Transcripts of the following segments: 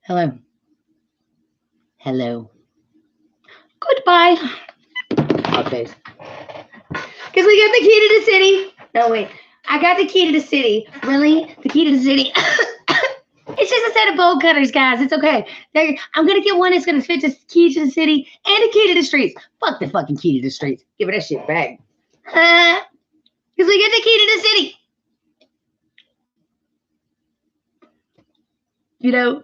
Hello. Hello. Goodbye. Okay. Because we got the key to the city. No, wait. I got the key to the city. Really? The key to the city. It's just a set of bolt cutters, guys. It's okay. I'm going to get one that's going to fit the key to the city and the key to the streets. Fuck the fucking key to the streets. Give it that shit back. Because we get the key to the city. You know?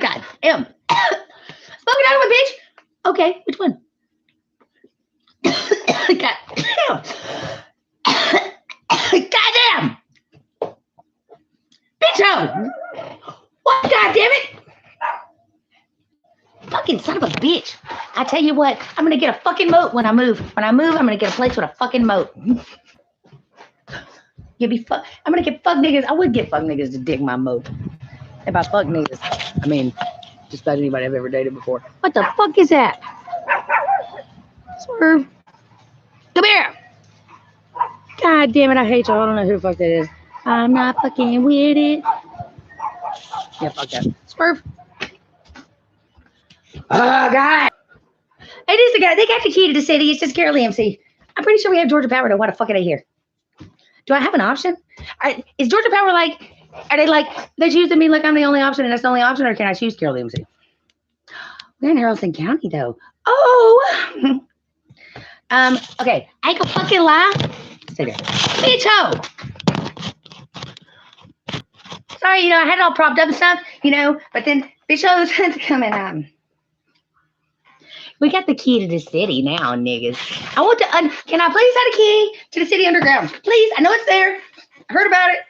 God damn. Smoking out of my bitch. Okay, which one? God damn. God damn. Bitch ho. What? God damn it. Fucking son of a bitch. I tell you what, I'm gonna get a fucking moat when I move. When I move, I'm gonna get a place with a fucking moat. You be fuck. I'm gonna get fuck niggas. I would get fuck niggas to dig my moat. If I fuck niggas, I mean, just about anybody I've ever dated before. What the fuck is that? Swerve. Come here. God damn it, I hate y'all. I don't know who the fuck that is. I'm not fucking with it. Yeah, fuck that. Swerve. Oh, God. It is the guy. They got the key to the city. It's just Carol MC. I'm pretty sure we have Georgia Power. Why the fuck are they here? Do I have an option? Is Georgia Power like, are they like, they're choosing me like I'm the only option and that's the only option, or can I choose Carol MC? We're in Haralson County, though. Oh! Okay. I ain't gonna fucking lie. Stay there. Bitch ho! Sorry, I had it all propped up and stuff, but then bitch hoes had to come and, we got the key to the city now, niggas. I want to, can I please have a key to the city underground? Please, I know it's there. I heard about it.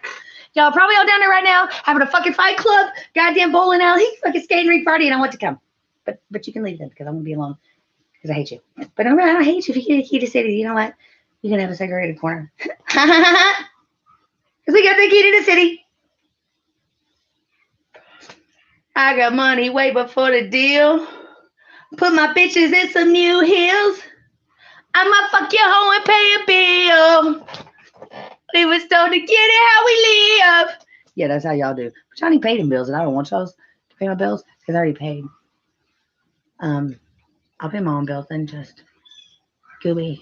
Y'all probably all down there right now having a fucking fight club, goddamn bowling alley, fucking skating rink party, and I want to come. But you can leave then because I'm going to be alone because I hate you. But I don't hate you. If you get a key to the city, you know what? You can have a segregated corner. Because we got the key to the city. I got money way before the deal. Put my bitches in some new heels. I might fuck your hoe and pay a bill. We was told to get it how we live. Yeah, that's how y'all do. But y'all need paid in bills, and I don't want y'all to pay my bills because I already paid. I'll pay my own bills then just gooey.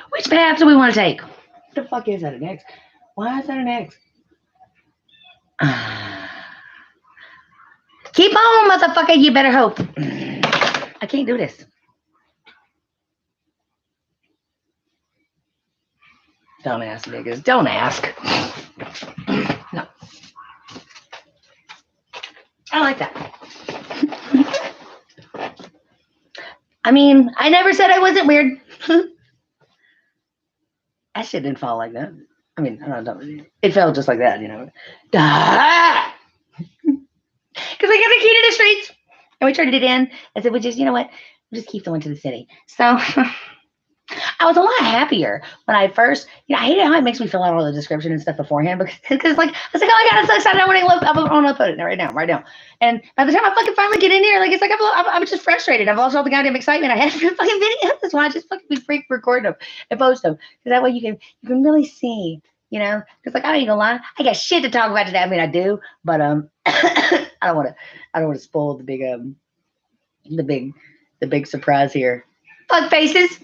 Which path do we want to take? What the fuck is that an X? Why is that an X? Keep on, motherfucker. You better hope. I can't do this. Don't ask, niggas. Don't ask. No. I like that. I mean, I never said I wasn't weird. That shit didn't fall like that. I mean, I don't know. It fell just like that, Because we got the key to the streets. And we turned it in. I said, we just, we'll just keep the one to the city. So I was a lot happier when I first, I hate how it makes me fill out all the description and stuff beforehand because like, I was like, oh my God, I'm so excited. I want to put it right now. And by the time I fucking finally get in here, like, it's like, I'm just frustrated. I've lost all the goddamn excitement I had for the fucking video. That's why I just fucking be freak record them and post them. Because that way you can really see, because like, I ain't gonna lie, I got shit to talk about today. I mean, I do, but, I don't want to spoil the big surprise here. Fuck faces.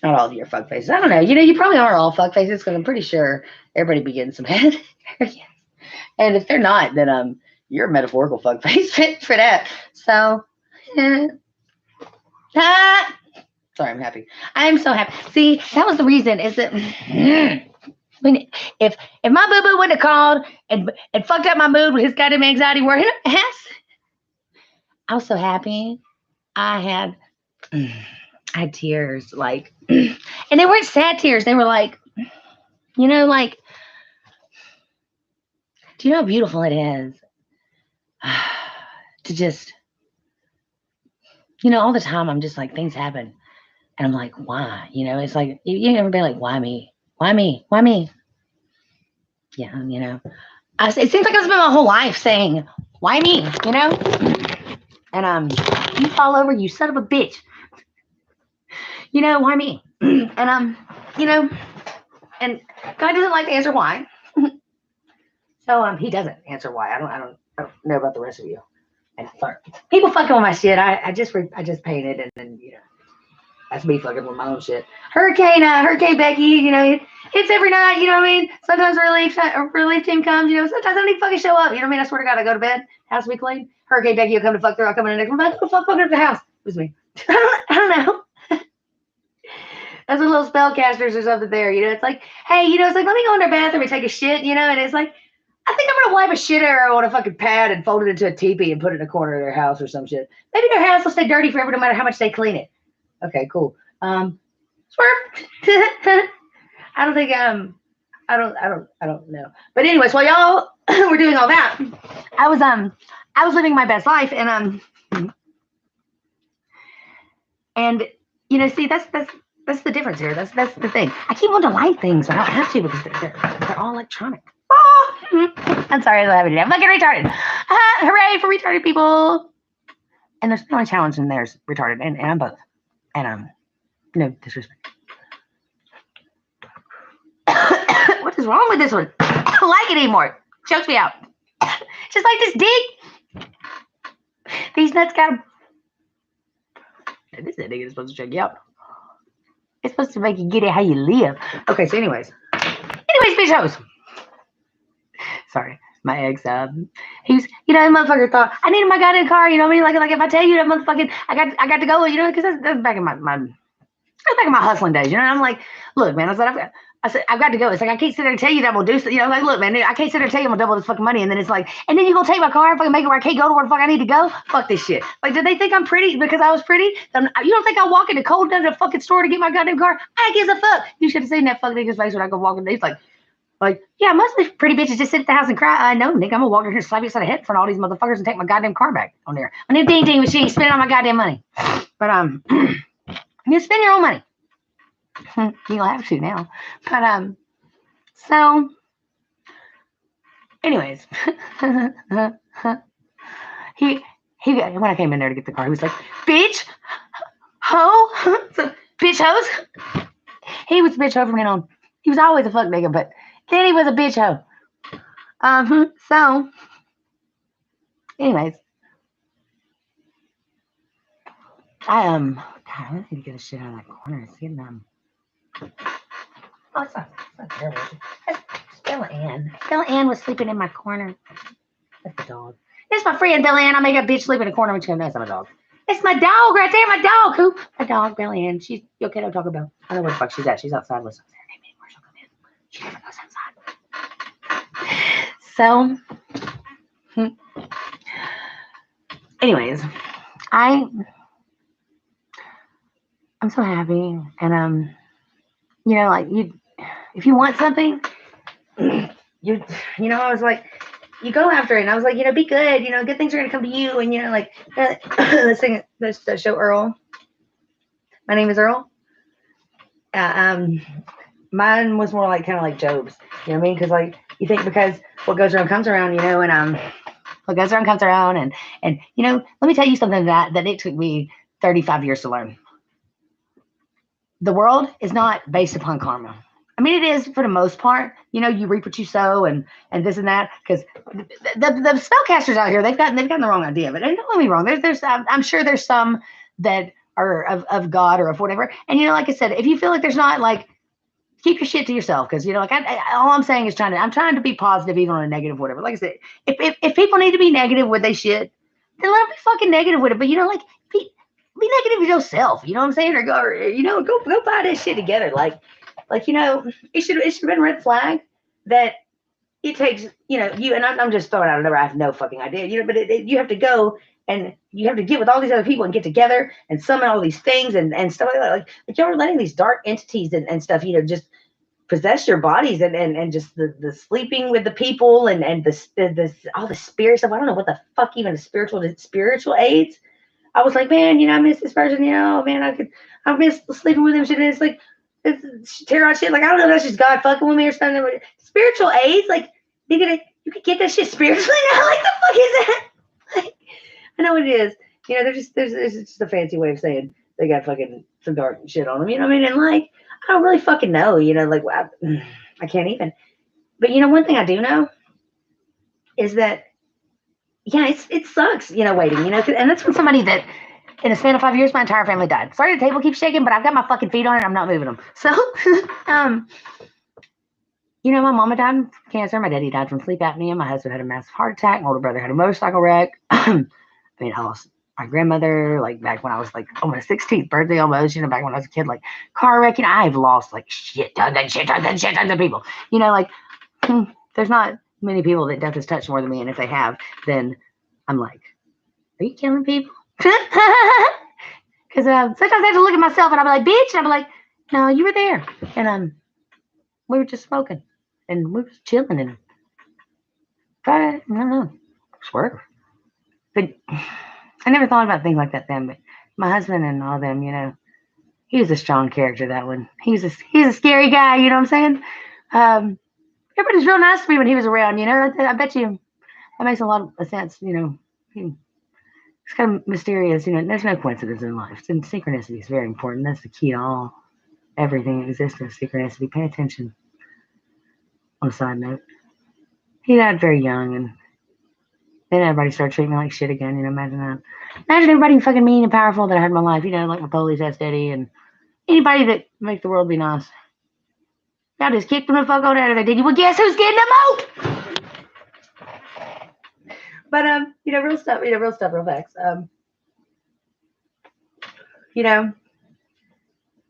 Not all of your fuck faces. I don't know. You probably are all fuck faces because I'm pretty sure everybody be getting some head. Yes. And if they're not, then you're a metaphorical fuck face for that. So, sorry, I'm happy. I'm so happy. See, that was the reason. Is that if my boo boo wouldn't have called and fucked up my mood with his goddamn anxiety working ass, I was so happy. I had tears, like, and they weren't sad tears. They were like, like, do you know how beautiful it is to just, all the time I'm just like, things happen. And I'm like, why? It's like, you ever been like, why me? Why me? Why me? Yeah, it seems like I've spent my whole life saying, why me? And you fall over, you son of a bitch. Why me? And And God doesn't like to answer why. So he doesn't answer why. I don't know about the rest of you. And people fucking with my shit. I just painted, and then that's me fucking with my own shit. Hurricane Becky, it hits every night, you know what I mean? Sometimes relief team comes, sometimes I don't even fucking show up, you know what I mean? I swear to God, I go to bed, house will be clean. Hurricane Becky will come to fuck through, I'll come in the next room, like, who the fuck fucking up the house? It was me. I don't know. That's a little spellcasters or something there, it's like, hey, it's like, let me go in their bathroom and take a shit, and it's like, I think I'm gonna wipe a shit arrow on a fucking pad and fold it into a teepee and put it in a corner of their house or some shit. Maybe their house will stay dirty forever no matter how much they clean it. Okay, cool. Swerve. I don't think I don't know. But anyways, while y'all were doing all that, I was living my best life, and see, that's the difference here. That's the thing. I keep wanting to light things, but I don't have to because they're all electronic. Oh, I'm sorry, I don't have it. I'm fucking retarded. Hooray for retarded people! And there's no challenge in there's retarded, and I'm both. And no disrespect. What is wrong with this one? I don't like it anymore. Chokes me out. Just like this dick. These nuts got him. This nigga is supposed to choke you out. It's supposed to make you get it how you live. Okay, so anyways, bitch hoes. Sorry, my ex, he's, that motherfucker thought I needed my goddamn car, you know what I mean? Like if I tell you that motherfucking, I got to go, because that's back in my hustling days, and I'm like, look, man, I said, I've got to go. It's like, I can't sit there and tell you that I'm going to do something. Like, look, man, I can't sit there and tell you I'm going to double this fucking money. And then it's like, and then you're going to take my car and fucking make it where I can't go to where the fuck I need to go? Fuck this shit. Like, did they think I'm pretty because I was pretty? You don't think I walk in the cold down to the fucking store to get my goddamn car? I gives a fuck. You should have seen that fucking nigga's face when I go walking. He's like, yeah, most of these pretty bitches just sit at the house and cry. No, nigga, I'm going to walk in here and slap you upside the head in front of all these motherfuckers and take my goddamn car back on there. On that ding machine, spending all my goddamn money. But, you spend your own money. You don't have to now. But, so, anyways, he when I came in there to get the car, he was like, bitch, hoe, so, bitch hoes. He was a bitch hoe from then on. He was always a fuck nigga, but then he was a bitch hoe. So, anyways, God, I really need to get a shit out of that corner. It's getting, oh, it's not terrible. Bella Ann was sleeping in my corner. That's the dog. It's my friend Bella Ann. I make a bitch sleep in the corner when she comes. That's my dog. It's my dog right there. My dog, Coop. My dog, Bella Ann. She's okay. Don't talk about. I don't know where the fuck she's at. She's outside with us. Where she'll come in. She never goes outside. So, anyways, I'm so happy, and like if you want something, I was like, you go after it. And I was like, be good. Good things are gonna come to you. And like let's sing this show Earl. My name is Earl. Mine was more like kind of like Job's. You know what I mean? Because like you think because what goes around comes around. And what goes around comes around. And let me tell you something that it took me 35 years to learn. The world is not based upon karma. I mean, it is for the most part. You reap what you sow, and this and that. Because the spellcasters out here, they've gotten the wrong idea. But don't get me wrong. There's I'm sure there's some that are of God or of whatever. And like I said, if you feel like there's not, like, keep your shit to yourself. Because like all I'm saying is I'm trying to be positive even on a negative whatever. Like I said, if people need to be negative with their shit, then let them be fucking negative with it. But like be negative with yourself. You know what I'm saying? Or go buy this shit together. Like it should have been a red flag that it takes, you, and I'm just throwing out a number. I have no fucking idea, but you have to go and you have to get with all these other people and get together and summon all these things and stuff like that. Like y'all are letting these dark entities and stuff, just possess your bodies and just the sleeping with the people and the all the spirit stuff. I don't know what the fuck even the spiritual aids. I was like, man, I miss this person, man, I miss sleeping with him. Shit. And it's like, tear out shit. Like, I don't know if that's just God fucking with me or something. But spiritual aids, like, you could get that shit spiritually now. Like, the fuck is that? Like, I know what it is. There's just a fancy way of saying they got fucking some dark shit on them. You know what I mean? And like, I don't really fucking know, like I can't even. But one thing I do know is that yeah, it sucks, waiting, and that's when somebody that in a span of 5 years, my entire family died. Sorry, the table keeps shaking, but I've got my fucking feet on it. I'm not moving them. So, um, my mama died from cancer. My daddy died from sleep apnea. My husband had a massive heart attack. My older brother had a motorcycle wreck. I lost my grandmother, like, back when I was, like, on my 16th birthday almost, back when I was a kid, like, car wreck. I've lost, like, shit tons of people. Like, there's not many people that death has touched more than me. And if they have, then I'm like, are you killing people? Because sometimes I have to look at myself and I'll be like, bitch. And I'll be like, no, you were there. And we were just smoking. And we were chilling. And I don't know. Swerve. But I never thought about things like that then. But my husband and all them, he was a strong character, that one. He's a scary guy, you know what I'm saying? Everybody's real nice to me when he was around, I bet you that makes a lot of sense, It's kind of mysterious, there's no coincidence in life. And synchronicity is very important. That's the key to everything in existence, synchronicity. Pay attention. On a side note, he died very young, and then everybody started treating me like shit again, imagine that. Imagine everybody fucking mean and powerful that I had in my life, like my police ass daddy, and anybody that make the world be nice. Y'all just kicked them the fuck out of there, did you? Well, guess who's getting them out? But, real stuff, real facts.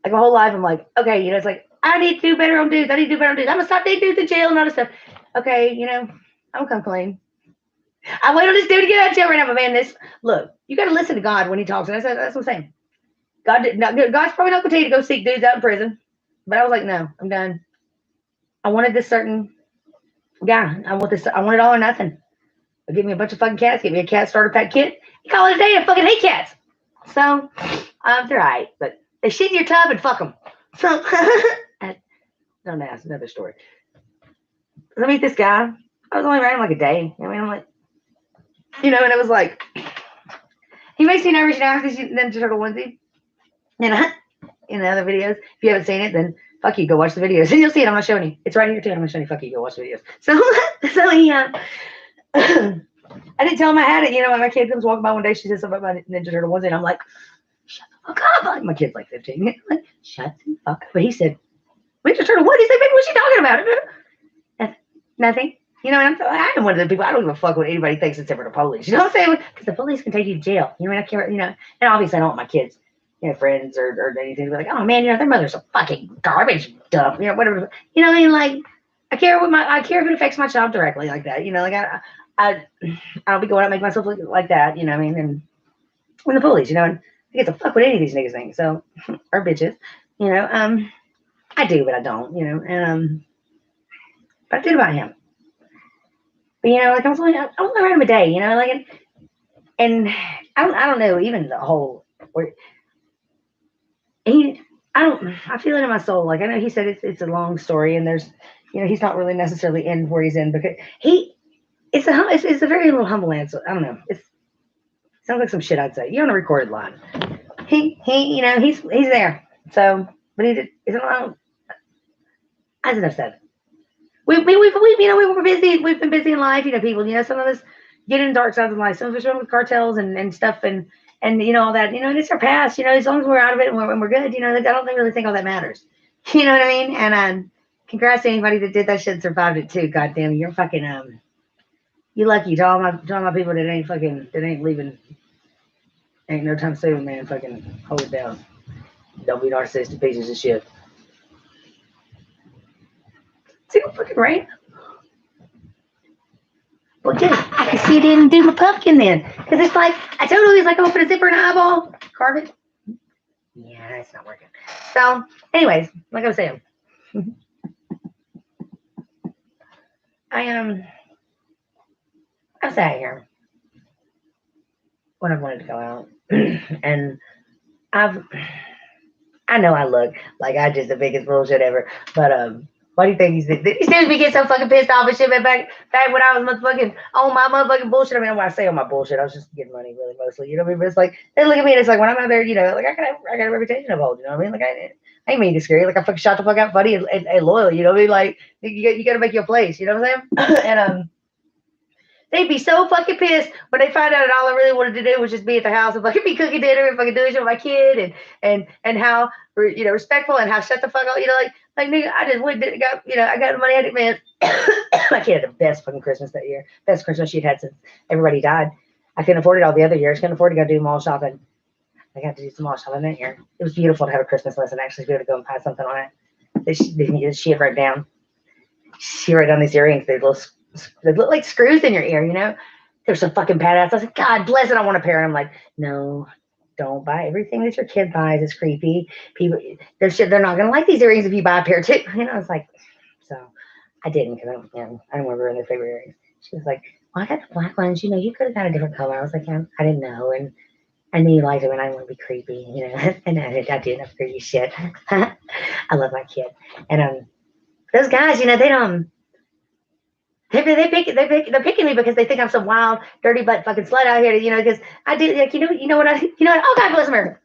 Like my whole life, I'm like, okay, it's like, I need to do better on dudes. I'm going to stop dating dudes in jail and all this stuff. Okay, I'm going to come clean. I wait on this dude to get out of jail right now, but man, look, you got to listen to God when he talks. And that's what I'm saying. God's probably not going to tell you to go seek dudes out in prison. But I was like, no, I'm done. I wanted this certain guy. I want it all or nothing. Give me a bunch of fucking cats. Give me a cat starter pack kit. You call it a day. I fucking hate cats. So, they're all right. But they shit in your tub and fuck them. So, don't ask. Another story. I meet this guy. I was only around him like a day. I'm like, and it was like, he makes me nervous, because he's Ninja Turtle onesie. And in the other videos, if you haven't seen it, then fuck you, go watch the videos. And you'll see it. I'm not showing you. It's right here too. I'm not showing you. Fuck you, go watch the videos. So he, I didn't tell him I had it. When my kid comes walking by one day, she says something about my Ninja Turtle onesie, and I'm like, shut the fuck up. Like, my kid's like 15. Like, shut the fuck up. But he said, Ninja Turtle what? He said, baby, what's she talking about? Nothing. And I am one of the people, I don't give a fuck what anybody thinks except for the police. You know what I'm saying? Because the police can take you to jail. I care, and obviously I don't want my kids, friends or anything to be like, oh man, their mother's a fucking garbage dump, whatever. Like, I care if it affects my child directly like that. Like I don't be going out and make myself look like that, and when the police, and I get to fuck with any of these niggas things, so, or bitches, I do, but I don't, but I did about him. But, like, I was only around him a day, like, and I don't know, even the whole, I feel it in my soul. Like, I know he said it's a long story, and there's, he's not really necessarily in where he's in, because it's a very little humble answer. I don't know. It sounds like some shit I'd say. You're on a recorded line. He's there. So, but he's alone. That's enough said. We were busy. We've been busy in life. People. Some of us get in dark sides of life. Some of us run with cartels and stuff and all that. And it's our past. As long as we're out of it and we're good. I don't really think all that matters. You know what I mean? And congrats to anybody that did that shit and survived it too. God damn, you're fucking you're lucky. To all my people that ain't leaving. Ain't no time soon, man. Fucking hold it down. Don't be narcissistic pieces of shit. See what fucking rain? Well, good. I can see it and do my pumpkin then. Because it's like, I told you, he's like, open a zipper and an eyeball. Carve it. Yeah, it's not working. So, anyways, like I was saying. I sat here when I wanted to go out. And I know I look like I just the biggest bullshit ever. But, why do you think these dudes be getting so fucking pissed off and shit, man? Back when I was motherfucking on my motherfucking bullshit. I mean, when I say on my bullshit, I was just getting money really mostly. You know what I mean? But it's like, they look at me and it's like when I'm out there, like I got a reputation to hold. You know what I mean? Like I I ain't mean to scare you. Like I fucking shot the fuck out funny and loyal. You know what I mean? Like you got to make your place. You know what I'm saying? And they'd be so fucking pissed when they find out that all I really wanted to do was just be at the house and fucking be cooking dinner and fucking doing shit with my kid and how respectful and how shut the fuck up. Like nigga, I just went and got I got the money I had, man. My kid had the best fucking Christmas that year. Best Christmas she'd had since everybody died. I couldn't afford it all the other years. Couldn't afford to go do mall shopping. I got to do some mall shopping that year. It was beautiful to have a Christmas list and actually be able to go and buy something on it that she had wrote down. She wrote down these earrings. They look like screws in your ear, They're so fucking badass. I was like, God bless it. I want a pair. And I'm like, no, don't buy everything that your kid buys. It's creepy. People, they're not gonna like these earrings if you buy a pair too. It's like, so I didn't because I didn't want to ruin their favorite earrings. She was like, well, I got the black ones. You could have got a different color. I was like, yeah, I didn't know, and I knew you liked them, and I didn't want to be creepy, And I do enough creepy shit. I love my kid, and those guys, they don't. They're picking me because they think I'm some wild, dirty butt fucking slut out here. Because I do, like, oh God bless America.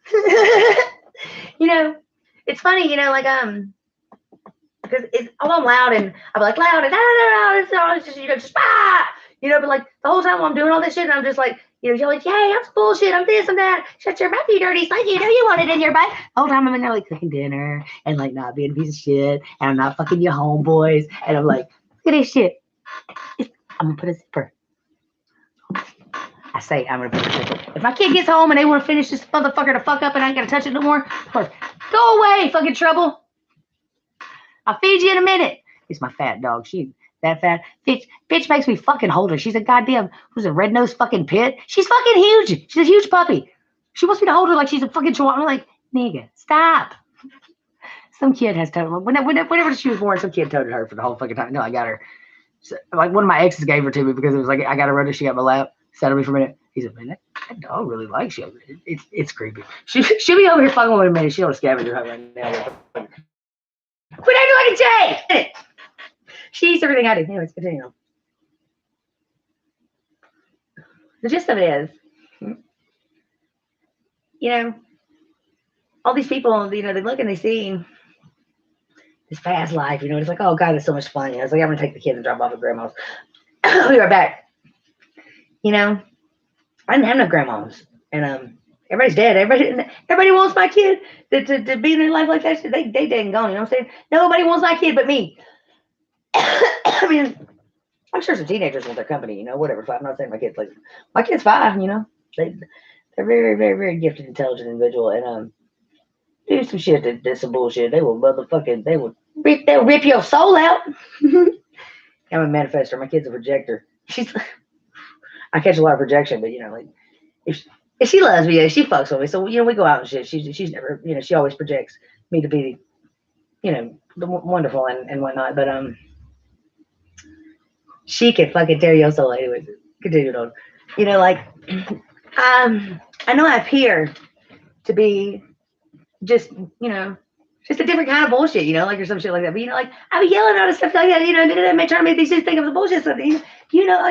It's funny, because it's all I'm loud and I'm like loud and it's just just but like the whole time while I'm doing all this shit, and I'm just like, yelling, yay, I'm bullshit, I'm this, I'm that, shut your mouth, you dirty slut, you want it in your butt. The whole time I'm in there like cooking dinner and like not being a piece of shit, and I'm not fucking your homeboys, and I'm like, look at this shit. I'm gonna put a zipper. I say I'm gonna put a zipper. If my kid gets home and they want to finish this motherfucker to fuck up and I ain't gonna touch it no more, go away, fucking trouble. I'll feed you in a minute. It's my fat dog. She that fat. Bitch makes me fucking hold her. She's a goddamn, who's a red-nosed fucking pit. She's fucking huge. She's a huge puppy. She wants me to hold her like she's a fucking chihuahua. I'm like, nigga, stop. Some kid has told whenever she was born, some kid toted her for the whole fucking time. No, I got her. So, like one of my exes gave her to me because it was like I got her under. She got my lap. Sat on me for a minute. He said, man, that dog really likes you. It's creepy. She'll be over here fucking with a minute. She'll scavenger hunt right now. Quit acting like a J. She eats everything I do. Anyways, continue. The gist of it is, all these people, they look and they see this fast life, it's like, oh God, it's so much fun. It's like, I'm gonna take the kids and drop off at grandma's. I'll be right back. I didn't have no grandmas, and everybody's dead. Everybody wants my kid to be in their life like that. They dead and gone. You know what I'm saying? Nobody wants my kid but me. I mean, I'm sure some teenagers want their company. Whatever. I'm not saying my kid's fine. They're very, very, very gifted, intelligent individual, and do some shit that's some bullshit. They will they'll rip your soul out. I'm a manifestor. My kid's a projector. I catch a lot of projection, but like if she loves me, she fucks with me. So we go out and shit. She's never, she always projects me to be, the wonderful and whatnot. But she can fucking tear your soul anyways. Continue on. I know I appear to be just just a different kind of bullshit, like or some shit like that. But I be yelling out and stuff like that, and trying to make these dudes think of the bullshit stuff. Like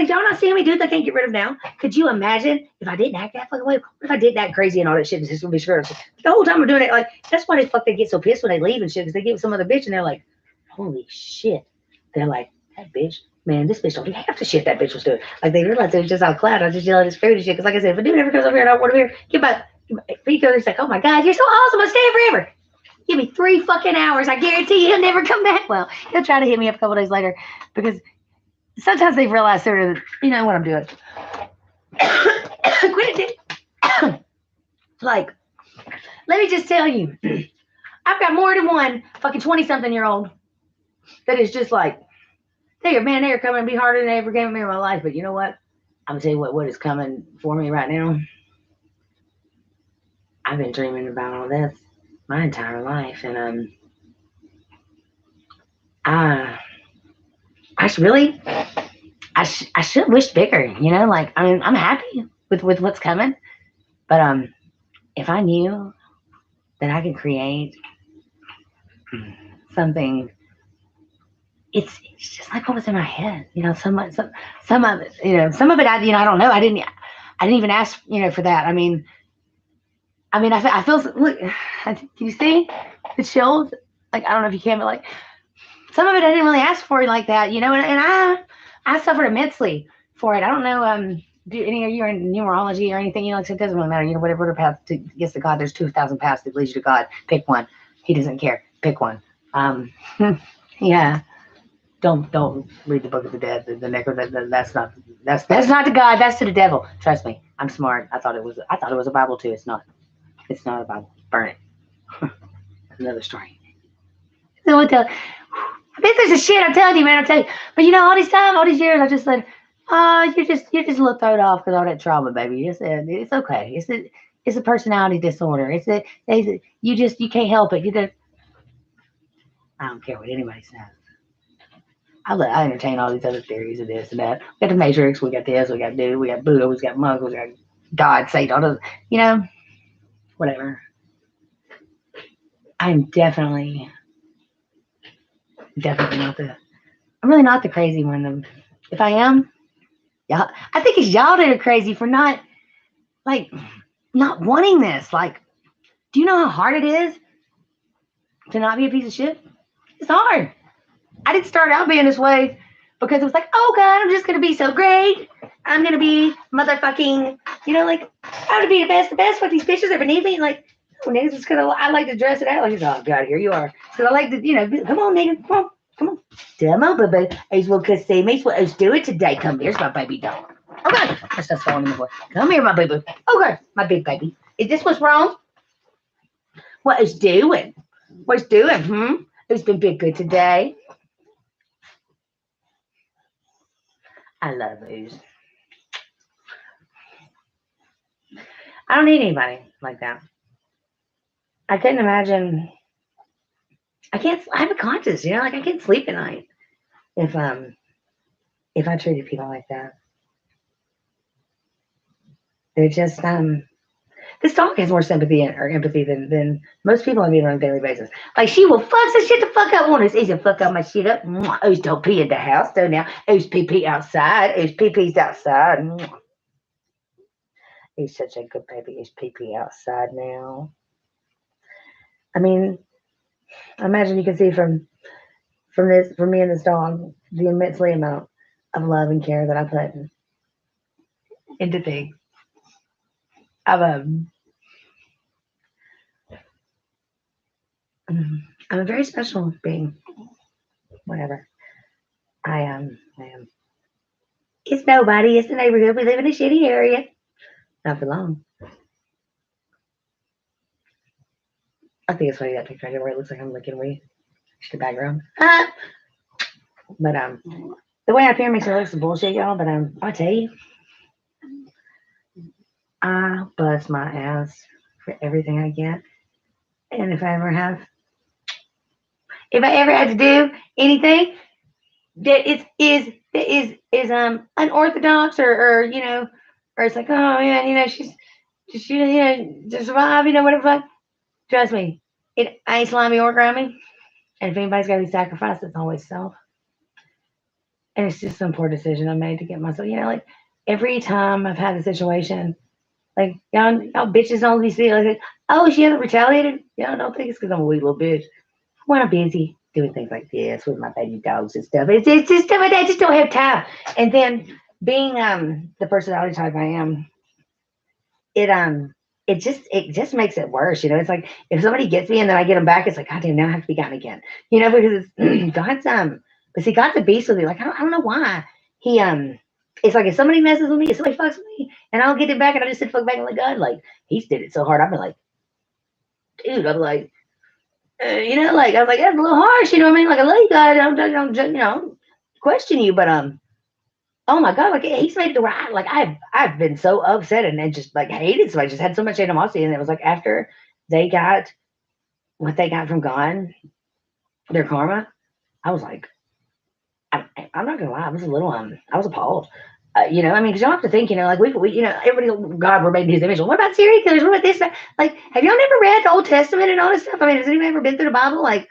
y'all not seeing me dudes I can't get rid of now. Could you imagine if I didn't act that fucking way? What if I did that crazy and all that shit? It's just gonna be screwed. The whole time I'm doing it, like that's why they get so pissed when they leave and shit, because they get with some other bitch and they're like, holy shit. They're like, that bitch, man, this bitch don't do half the shit that bitch was doing. Like they realize they're just out cloud. I just yell at this food and shit. Because like I said, if a dude ever comes over here and I want to hear, give my he's like, oh my God, you're so awesome, I'll stay forever. Give me 3 fucking hours. I guarantee he'll never come back. Well, he'll try to hit me up a couple days later because sometimes they've realized what I'm doing. Quit it. Like, let me just tell you, I've got more than one fucking 20-something-year-old that is just like, they are coming to be harder than they ever came to me in my life. But you know what? I'm going to tell you what is coming for me right now. I've been dreaming about all this my entire life, and I should wish bigger, like I'm happy with what's coming, but if I knew that I can create something, it's just like what was in my head, some of it, some of it I don't know, I didn't even ask for that. I mean, I feel, look, can you see? the chills. Like, I don't know if you can, but like some of it I didn't really ask for like that, and I suffered immensely for it. I don't know, do any of you are in numerology or anything, like, so it doesn't really matter, whatever path to gets to God, there's 2,000 paths that leads you to God. Pick one. He doesn't care. Pick one. Yeah. Don't read the Book of the Dead. The necro. That's not to God. That's to the devil. Trust me. I'm smart. I thought it was a Bible too. It's not. It's not a Bible. Burn it. That's another story. So what the? This is a shit. I'm telling you, man. I'm telling you. But all these time, all these years, I just said, oh, you're just a little thrown off because all that trauma, baby. It's okay. It's a personality disorder. You can't help it. I don't care what anybody says. I entertain all these other theories of this and that. We got the Matrix, we got this, we got dude, we got Buddha, we got monks, we got God, Satan, all those, whatever. I'm definitely not I'm really not the crazy one. If I am, y'all, I think it's y'all that are crazy for not wanting this. Like, do you know how hard it is to not be a piece of shit? It's hard. I didn't start out being this way because it was like, oh God, I'm just gonna be so great. I'm gonna be motherfucking, I'm gonna be the best. Fuck these bitches are beneath me. Like, oh, niggas, it's because I like to dress it out. Like, oh God, here you are. Because I like to, come on, nigga, come on. Come on, baby. Ace will kiss me. What let's do it today. Come here's my baby doll. Okay, I start falling in the floor. Come here, my baby. Okay, my big baby. Is this what's wrong? What is doing? What's doing? Who's been big good today? I love these. I don't need anybody like that. I couldn't imagine. I have a conscience, like I can't sleep at night if I treated people like that. They're just this dog has more sympathy or empathy than most people I meet on a daily basis. Like, she will fuck some shit the fuck up on us. Easy to fuck up my shit up. Who's don't pee in the house though now? Who's pee pee outside? Who's pee pee's outside? He's such a good baby. He's pee pee outside now. I mean, I imagine you can see from me and this dog, the immensely amount of love and care that I put into things. I'm a very special being. Whatever. I am. It's nobody. It's the neighborhood. We live in a shitty area. Not for long. I think it's funny, that picture right here where it looks like I'm licking weed. Just the background. But the way I appear makes it look some bullshit, y'all. But I'll tell you, I bust my ass for everything I get. And if I ever had to do anything that is unorthodox or it's like, oh yeah, she's just to survive, whatever. Trust me, it ain't slimy or grimy. And if anybody's got to be sacrificed, it's always self. And it's just some poor decision I made to get myself, like every time I've had a situation, like y'all bitches don't be seeing like, oh, she hasn't retaliated. Y'all don't think it's because I'm a weak little bitch. When I'm busy doing things like this with my baby dogs and stuff, it's just stuff like that. I just don't have time. And then being the personality type I am, it just makes it worse. It's like if somebody gets me and then I get them back, it's like, God damn, now I have to be gotten again. Because it's God's but see, God's a beast with me. Like, I don't know why he it's like if somebody messes with me, if somebody fucks with me, and I'll get it back, and I just sit fuck back and like, God, like he's did it so hard. I've been like, dude, I'm like, like I was like, that's a little harsh. You know what I mean? Like, I love you guys. I don't question you, but oh my God, like he's made it to where I've been so upset and just like hated somebody, just had so much animosity, and it was like after they got what they got from God, their karma, I was like, I'm not gonna lie, I was a little I was appalled. I mean, because you don't have to think, like we everybody, God, we're made in His image. Well, what about serial killers? What about this? Like, have y'all never read the Old Testament and all this stuff? I mean, has anyone ever been through the Bible? Like,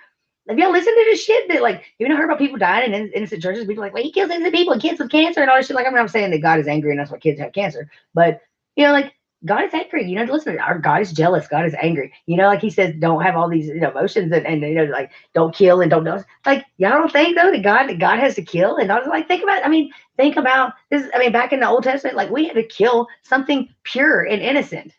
have y'all listened to this shit that, like, you heard about people dying in innocent churches? People like, well, he kills innocent people and kids with cancer and all this shit. Like, I'm not saying that God is angry and that's why kids have cancer, but like, God is angry. Listen, our God is jealous. God is angry. Like he says, don't have all these emotions and like don't kill and don't know. Like y'all don't think though that God has to kill and I was like think about. I mean, think about this. I mean, back in the Old Testament, like we had to kill something pure and innocent.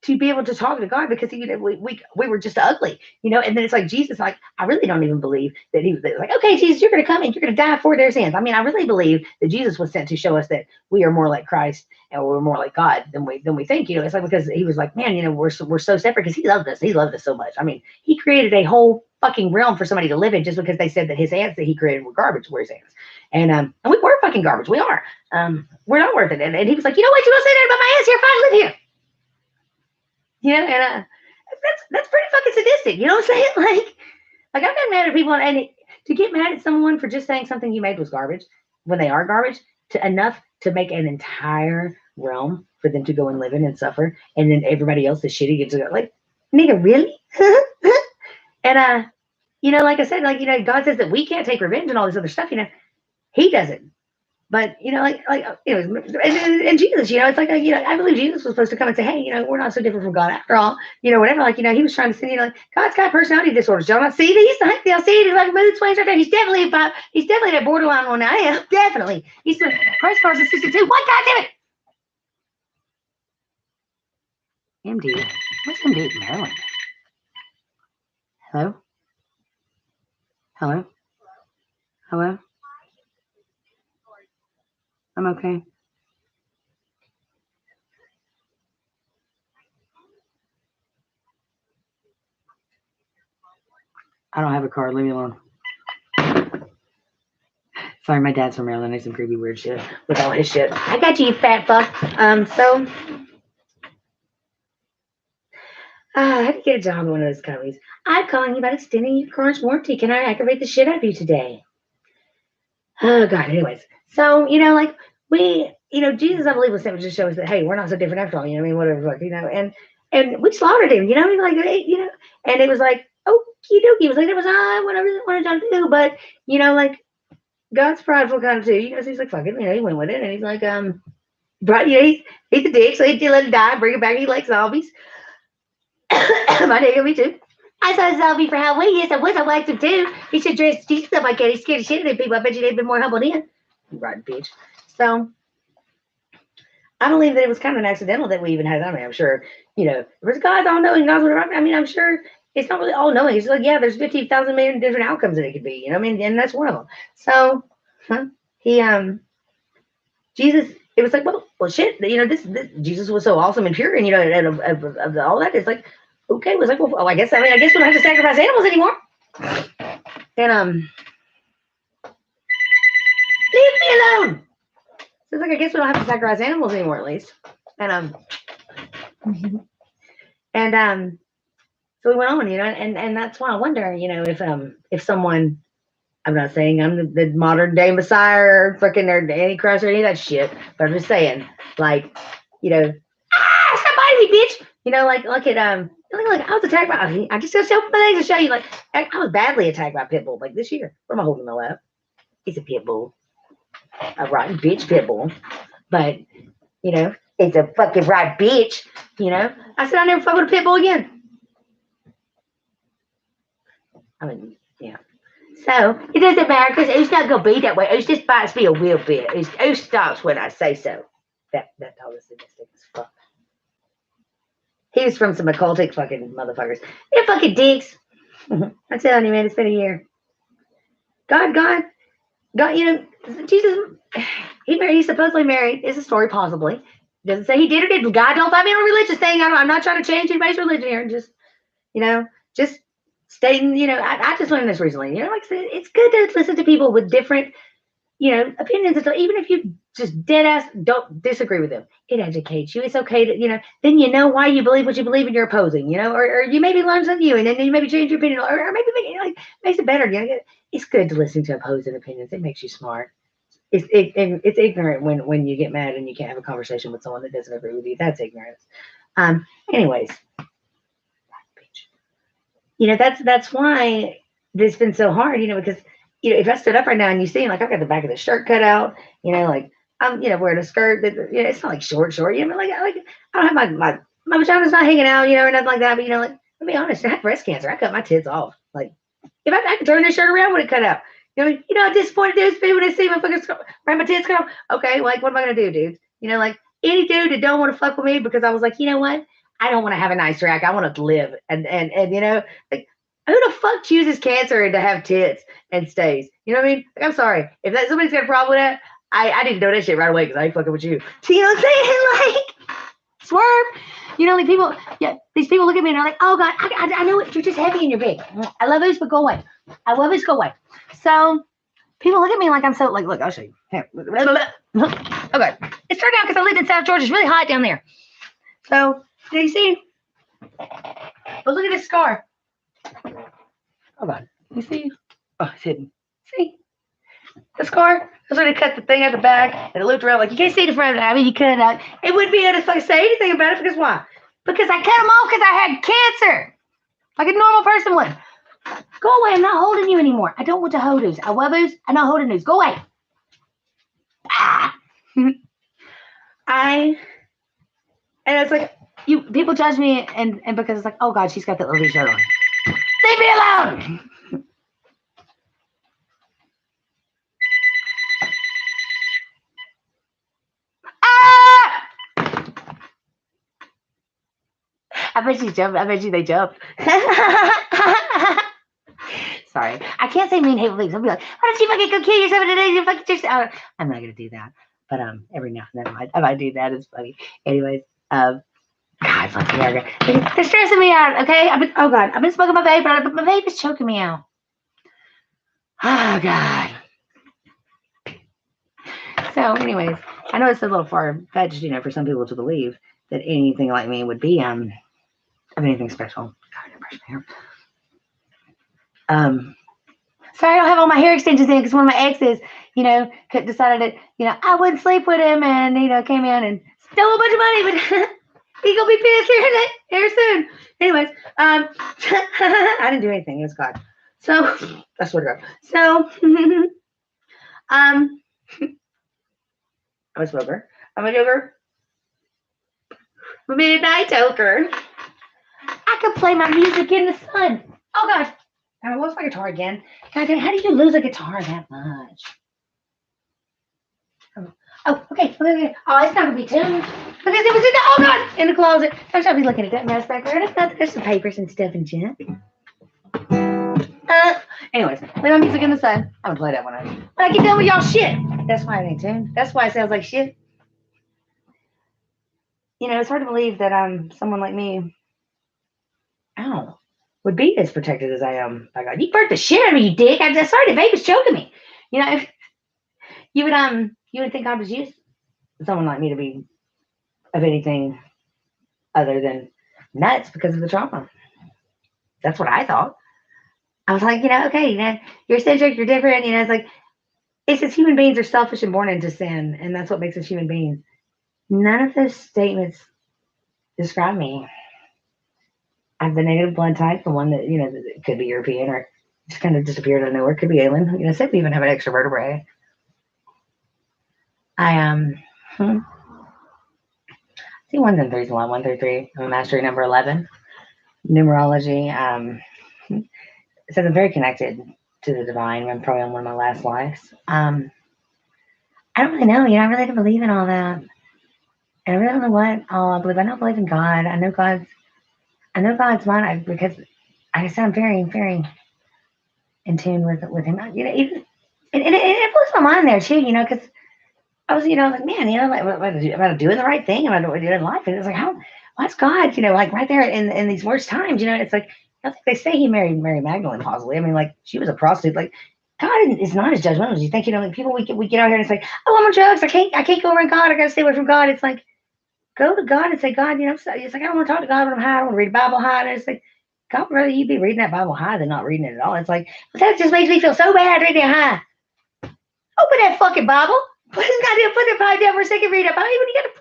To be able to talk to God because we were just ugly. And then it's like Jesus, like I really don't even believe that he was like, okay, Jesus, you're going to come and you're going to die for their sins. I mean, I really believe that Jesus was sent to show us that we are more like Christ and we're more like God than we think. It's like because he was like, man, we're so separate because he loved us. He loved us so much. I mean, he created a whole fucking realm for somebody to live in just because they said that his ants that he created were garbage, were his ants. And we were fucking garbage. We are. We're not worth it. And he was like, you know what? You don't say that about my ants here. Fine, live here. And that's pretty fucking sadistic. You know what I'm saying? Like I've gotten mad at people, and to get mad at someone for just saying something you made was garbage when they are garbage, to enough to make an entire realm for them to go and live in and suffer, and then everybody else is shitty gets to go like, nigga, really? And like I said, like God says that we can't take revenge and all this other stuff. He doesn't. But and Jesus, it's like I believe Jesus was supposed to come and say, hey, we're not so different from God after all, whatever. Like he was trying to say, like God's got personality disorders. Y'all not see these? Y'all see it? Like mood swings right there. He's definitely that borderline one. I am definitely. He's the Christ cars is 62. What? God damn it! MD, what's MD, Maryland? Hello, hello, hello. I'm okay. I don't have a card. Leave me alone. Sorry, my dad's from Maryland. There's some creepy weird shit with all his shit. I got you, you fat fuck. So I had to get a job in one of those companies. I'm calling you about extending your car's warranty. Can I aggravate the shit out of you today? Oh God. Anyways, so like Jesus, I believe, was sent to show us that hey, we're not so different after all. I mean, whatever, like and we slaughtered him. Like and it was like okie dokie. It was like it was whatever what I to do, but like God's prideful kind of too. So he's like fuck it. He went with it, and he's like but he's a dick, so he let it die, bring it back. He likes zombies. My nigga, me too. I saw a zombie for Halloween. Yes, I was. I liked him too. He should dress Jesus up like that. He's scared of shit of them people. I bet you they've been more humble then. Right, bitch. So I believe that it was kind of an accidental that we even had. I mean, I'm sure, there's God's all knowing, God's whatever. I mean, I'm sure it's not really all knowing. It's like, yeah, there's 50,000 million different outcomes that it could be, I mean, and that's one of them. So he, Jesus, it was like, well, shit, this Jesus was so awesome and pure, and of all that, it's like, okay, it was like, well, I guess we don't have to sacrifice animals anymore. And leave me alone. So it's like I guess we don't have to sacrifice animals anymore, at least. And and so we went on, and that's why I wonder, if someone, I'm not saying I'm the modern day Messiah or fucking or Antichrist or any of that shit, but I'm just saying, like, stop biting me, bitch. Like it like I was attacked by. I just gotta show my legs to show you. Like I was badly attacked by a pit bull. Like this year, what am I holding in my lap? It's a pit bull, a rotten bitch pit bull. But it's a fucking right bitch. I said I never fuck with a pit bull again. I mean, yeah. So it doesn't matter because it's not gonna be that way. It just bites me a little bit. It stops when I say so. That dog is sadistic as fuck. He was from some occultic fucking motherfuckers. They're fucking dicks. I'm telling you, man, it's been a year. God, Jesus, he's supposedly married. Is a story, possibly. Doesn't say he did or didn't. God, don't find me on a religious thing. I'm not trying to change anybody's religion here. Just stating, I just learned this recently. Like I said, it's good to listen to people with different, opinions and stuff. Even if you just dead ass don't disagree with them, it educates you. It's okay to, then you know why you believe what you believe and you're opposing, or you maybe learn something new and then you maybe change your opinion or maybe makes it better. It's good to listen to opposing opinions. It makes you smart. It's ignorant when you get mad and you can't have a conversation with someone that doesn't agree with you. That's ignorance. Anyways, that's why this has been so hard, because if I stood up right now and you see, like, I've got the back of the shirt cut out, like I'm, wearing a skirt that, it's not like short, I don't have my vagina's not hanging out, or nothing like that. But, like, let me be honest, I had breast cancer. I cut my tits off. Like, if I could turn this shirt around, would it cut out? How disappointed dudes be when they see my fucking, right, my tits come. Okay, like, what am I going to do, dudes? Like, any dude that don't want to fuck with me because I was like, you know what? I don't want to have a nice rack. I want to live. And like, who the fuck chooses cancer and to have tits and stays? You know what I mean? Like, I'm sorry. If somebody's got a problem with that, I need to know that shit right away because I ain't fucking with you. So, you know what I'm saying? Like, swerve. Like people, these people look at me and they're like, oh God, I know it. You're just heavy and you're big. I love this, but go away. I love this, go away. So people look at me like I'm so, like, look, I'll show you. Here. Okay. It's turned out because I lived in South Georgia. It's really hot down there. So, do you see? But look at this scar. Oh God. You see? Oh, it's hidden. See? The scar? I was going to cut the thing at the back and it looped around. Like, you can't see the front of it. I mean, you could. It wouldn't be able to like, say anything about it because why? Because I cut them off because I had cancer. Like a normal person would. Go away. I'm not holding you anymore. I don't want to hold those. I love those. I'm not holding those. Go away. Ah. And it's like, people judge me and because it's like, oh God, she's got that little shirt on. Leave me alone. I bet you jumped. I bet you they jumped. Sorry. I can't say mean, hateful things. I'll be like, why don't you fucking go kill yourself today? You fucking just, I'm not going to do that. But every now and then I might do that. It's funny. Anyways, God, fuck America. They're stressing me out, okay? I've been smoking my vape, but my vape is choking me out. Oh, God. So, anyways, I know it's a little far-fetched, for some people to believe that anything like me would be anything special. God, I brush my hair. Sorry, I don't have all my hair extensions in because one of my exes, decided that, I wouldn't sleep with him and, came in and stole a bunch of money, but he's going to be pissed here soon. Anyways, I didn't do anything. It was God. So, that's what it was. So, I'm a smoker. I'm a joker. I'm a midnight toker. I could play my music in the sun. Oh, gosh. I lost my guitar again. God damn, how do you lose a guitar that much? Oh, okay. Oh, it's not going to be tuned. Because it was in the closet. I should be looking at that mess back there. It's not, there's some papers and stuff and junk. Anyways, play my music in the sun. I'm going to play that one out. When I get done with y'all shit. That's why it ain't tuned. That's why it sounds like shit. It's hard to believe that someone like me, would be as protected as I am by God. You burnt the shit out of me, you dick. I'm sorry, the vape is choking me. You would think God was used someone like me to be of anything other than nuts because of the trauma. That's what I thought. I was like, okay, you're eccentric, you're different. It's like, it's just human beings are selfish and born into sin, and that's what makes us human beings. None of those statements describe me. I have the negative blood type, the one that, that could be European or just kind of disappeared out of nowhere. Could be alien. Some even have an extra vertebrae. I see 1 and 3 is 1, 1 through 3. I'm a mastery number 11. Numerology. It says I'm very connected to the divine. I'm probably on one of my last lives. I don't really know. I really don't believe in all that. And I really don't know what all I believe. I don't believe in God. I know God's mind because, like I said, I'm very, very in tune with Him. Even it blows my mind there too. Because I was, like, man, am I doing the right thing? Am I doing in life? And it's like, why's God, like right there in these worst times? It's like, I think they say He married Mary Magdalene, possibly. I mean, like, she was a prostitute. Like, God is not as judgmental as you think. Like, people we get out here and it's like, oh, I'm on drugs. I can't go around God. I gotta stay away from God. It's like, go to God and say, God, it's like, I don't want to talk to God when I'm high. I don't want to read the Bible high. And it's like, God would rather you be reading that Bible high than not reading it at all. It's like, but that just makes me feel so bad reading it high. Open that fucking Bible. Put that Bible down for a second, read it.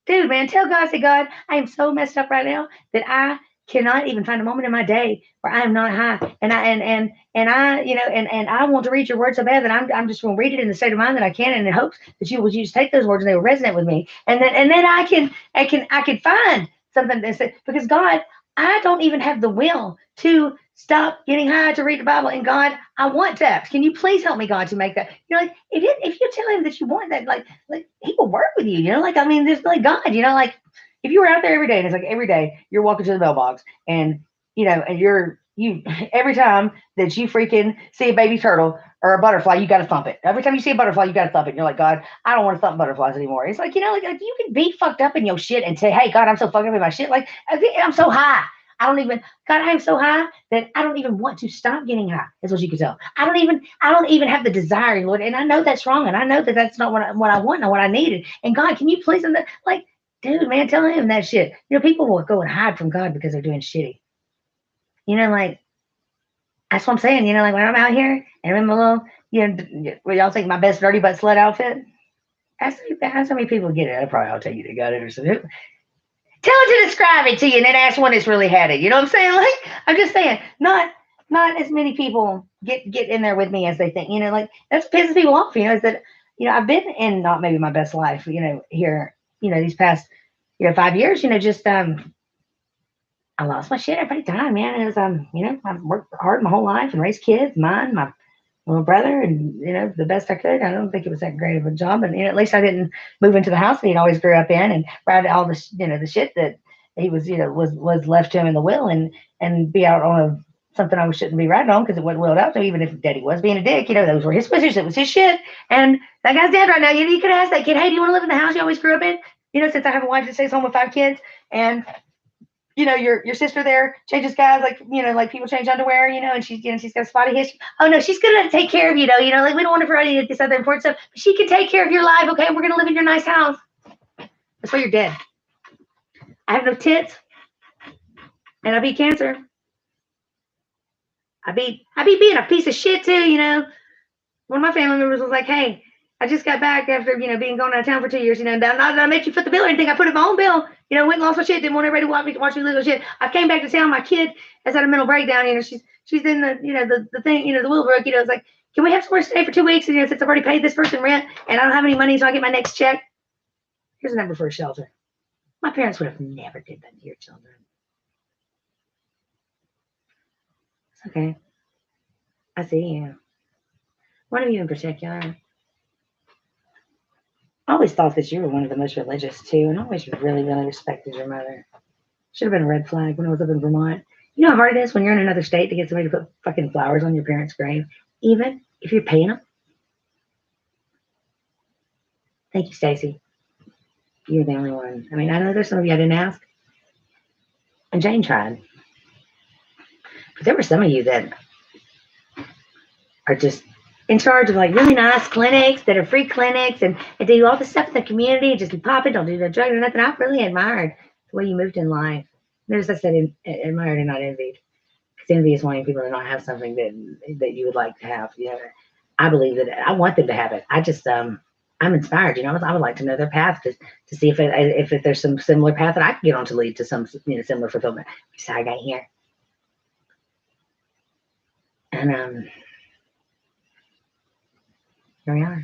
Dude, man, tell God, say, God, I am so messed up right now that I cannot even find a moment in my day where I am not high. And I, and I want to read your word so bad that I'm just going to read it in the state of mind that I can, and in hopes that you would just take those words and they will resonate with me, and then I can find something that says, because God, I don't even have the will to stop getting high to read the Bible. And God, I want that. Can you please help me, God, to make that? Like if you tell him that you want that, like he will work with you. Like I mean, there's like God. Like if you were out there every day, and it's like every day you're walking to the mailbox, and and you every time that you freaking see a baby turtle or a butterfly, you got to thump it. Every time you see a butterfly, you got to thump it. And you're like, God, I don't want to thump butterflies anymore. It's like, like you can be fucked up in your shit and say, hey, God, I'm so fucked up in my shit. Like, I'm so high. I don't even, God, I am so high that I don't even want to stop getting high. That's what you can tell. I don't even have the desire, Lord. And I know that's wrong. And I know that that's not what I want and what I needed. And God, can you please, like, dude, man, tell him that shit. People will go and hide from God because they're doing shitty. Like, that's what I'm saying. Like when I'm out here and I'm in my little, what y'all think my best dirty butt slut outfit? Ask how many people get it. I probably I'll tell you they got it or something. Tell it to describe it to you, and then ask one that's really had it. You know what I'm saying? Like I'm just saying, not as many people get in there with me as they think. Like that's pisses people off. Is that I've been in not maybe my best life. Here these past 5 years. Just I lost my shit every time, man. It was I've worked hard my whole life and raised kids, mine, my little brother, and the best I could. I don't think it was that great of a job, and at least I didn't move into the house that he'd always grew up in, and ride all the the shit that he was was left to him in the will, and be out on something I shouldn't be riding on because it wasn't willed out to, even if Daddy was being a dick. Those were his wishes. It was his shit, and that guy's dead right now. You could ask that kid, hey, do you want to live in the house you always grew up in? Since I have a wife that stays home with 5 kids, and your sister there changes guys like people change underwear, and she's got a spotty history. Oh no, she's gonna take care of you though, like we don't want to provide any of this other important stuff, but she can take care of your life, okay? We're gonna live in your nice house. That's why you're dead. I have no tits, and I beat cancer. I beat being a piece of shit too, One of my family members was like, hey, I just got back after, being gone out of town for 2 years, not that I make you foot the bill or anything. I put it my own bill, went and lost my shit, didn't want everybody to watch me lose my shit. I came back to town, my kid has had a mental breakdown, she's in the thing, the Willbrook, it's like, can we have somewhere to stay for 2 weeks? And since I've already paid this person rent and I don't have any money, so I get my next check. Here's a number for a shelter. My parents would have never did that to your children. It's okay. I see you. One of you in particular. I always thought that you were one of the most religious too, and I always really, really respected your mother. Should have been a red flag when I was up in Vermont. You know how hard it is when you're in another state to get somebody to put fucking flowers on your parents' grave, even if you're paying them? Thank you, Stacy. You're the only one. I mean, I know there's some of you I didn't ask, and Jane tried. But there were some of you that are just in charge of like really nice clinics that are free clinics and do all the stuff in the community, just be popping, don't do no drugs or nothing. I really admired the way you moved in life. There's, I said, admired and not envied. Because envy is wanting people to not have something that you would like to have. I believe that I want them to have it. I just I'm inspired. I would like to know their path to see if there's some similar path that I can get on to lead to some similar fulfillment. So I got here, and here we are.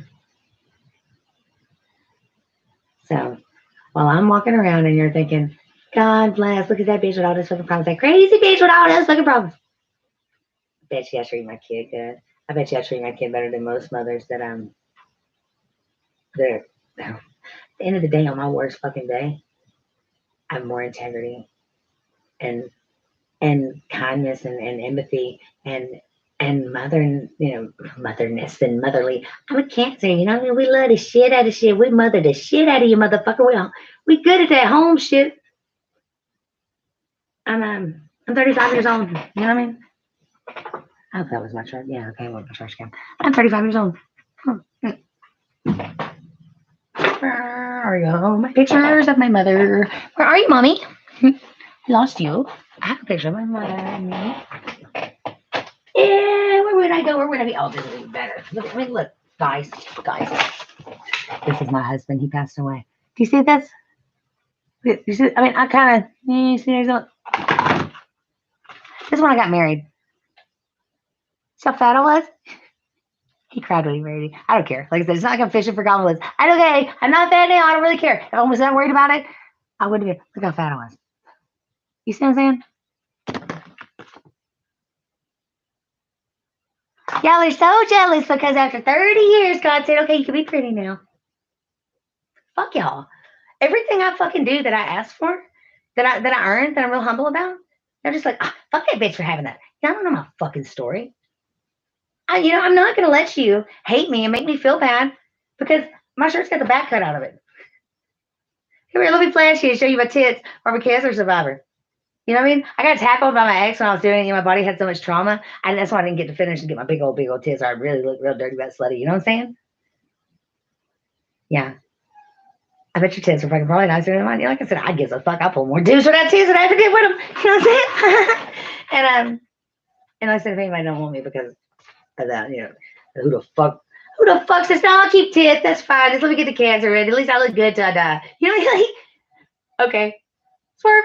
So while I'm walking around and you're thinking, God bless, look at that bitch with all this fucking problems, that crazy bitch with all those fucking problems. I bet you I treat my kid good. I bet you I treat my kid better than most mothers that they're at the end of the day, on my worst fucking day, I have more integrity and kindness and empathy and motherness and motherly. I'm a Cancer, we love the shit out of shit. We mother the shit out of you, motherfucker. We good at that home shit. I'm 35 years old. You know what I mean? I hope that was my trash. Yeah, okay, well, my trash can. I'm 35 years old. Where are you? My pictures of my mother. Where are you, mommy? I lost you. I have a picture of my mother. Yeah, where would I go? Where would I be? Oh, this is even better. Look, guys. This is my husband. He passed away. Do you see this? You see? I mean, I kind of. You see? This is when I got married. See how fat I was? He cried when he married me. I don't care. Like I said, it's not like I'm fishing for compliments. I don't care. I'm not fat now. I don't really care. If I was that worried about it, I wouldn't have been. Look how fat I was. You see what I'm saying? Y'all are so jealous because after 30 years, God said, okay, you can be pretty now. Fuck y'all. Everything I fucking do that I asked for, that I earned, that I'm real humble about, they're just like, oh, fuck that bitch for having that. Y'all don't know my fucking story. I'm not gonna let you hate me and make me feel bad because my shirt's got the back cut out of it. Here, let me flash you and show you my tits or my cancer survivor. You know what I mean? I got tackled by my ex when I was doing it. My body had so much trauma, and that's why I didn't get to finish and get my big old tits. Or I really look real dirty, about slutty. You know what I'm saying? Yeah. I bet your tits are fucking probably nicer than mine. Like I said, I give a fuck. I pull more dudes with that tits than I ever did with them. You know what I'm saying? and like I said, if anybody don't want me because of that, who the fuck says, no, I'll keep tits. That's fine. Just let me get the cancer ready. At least I look good till I die. You know what I mean? Okay. Swerve.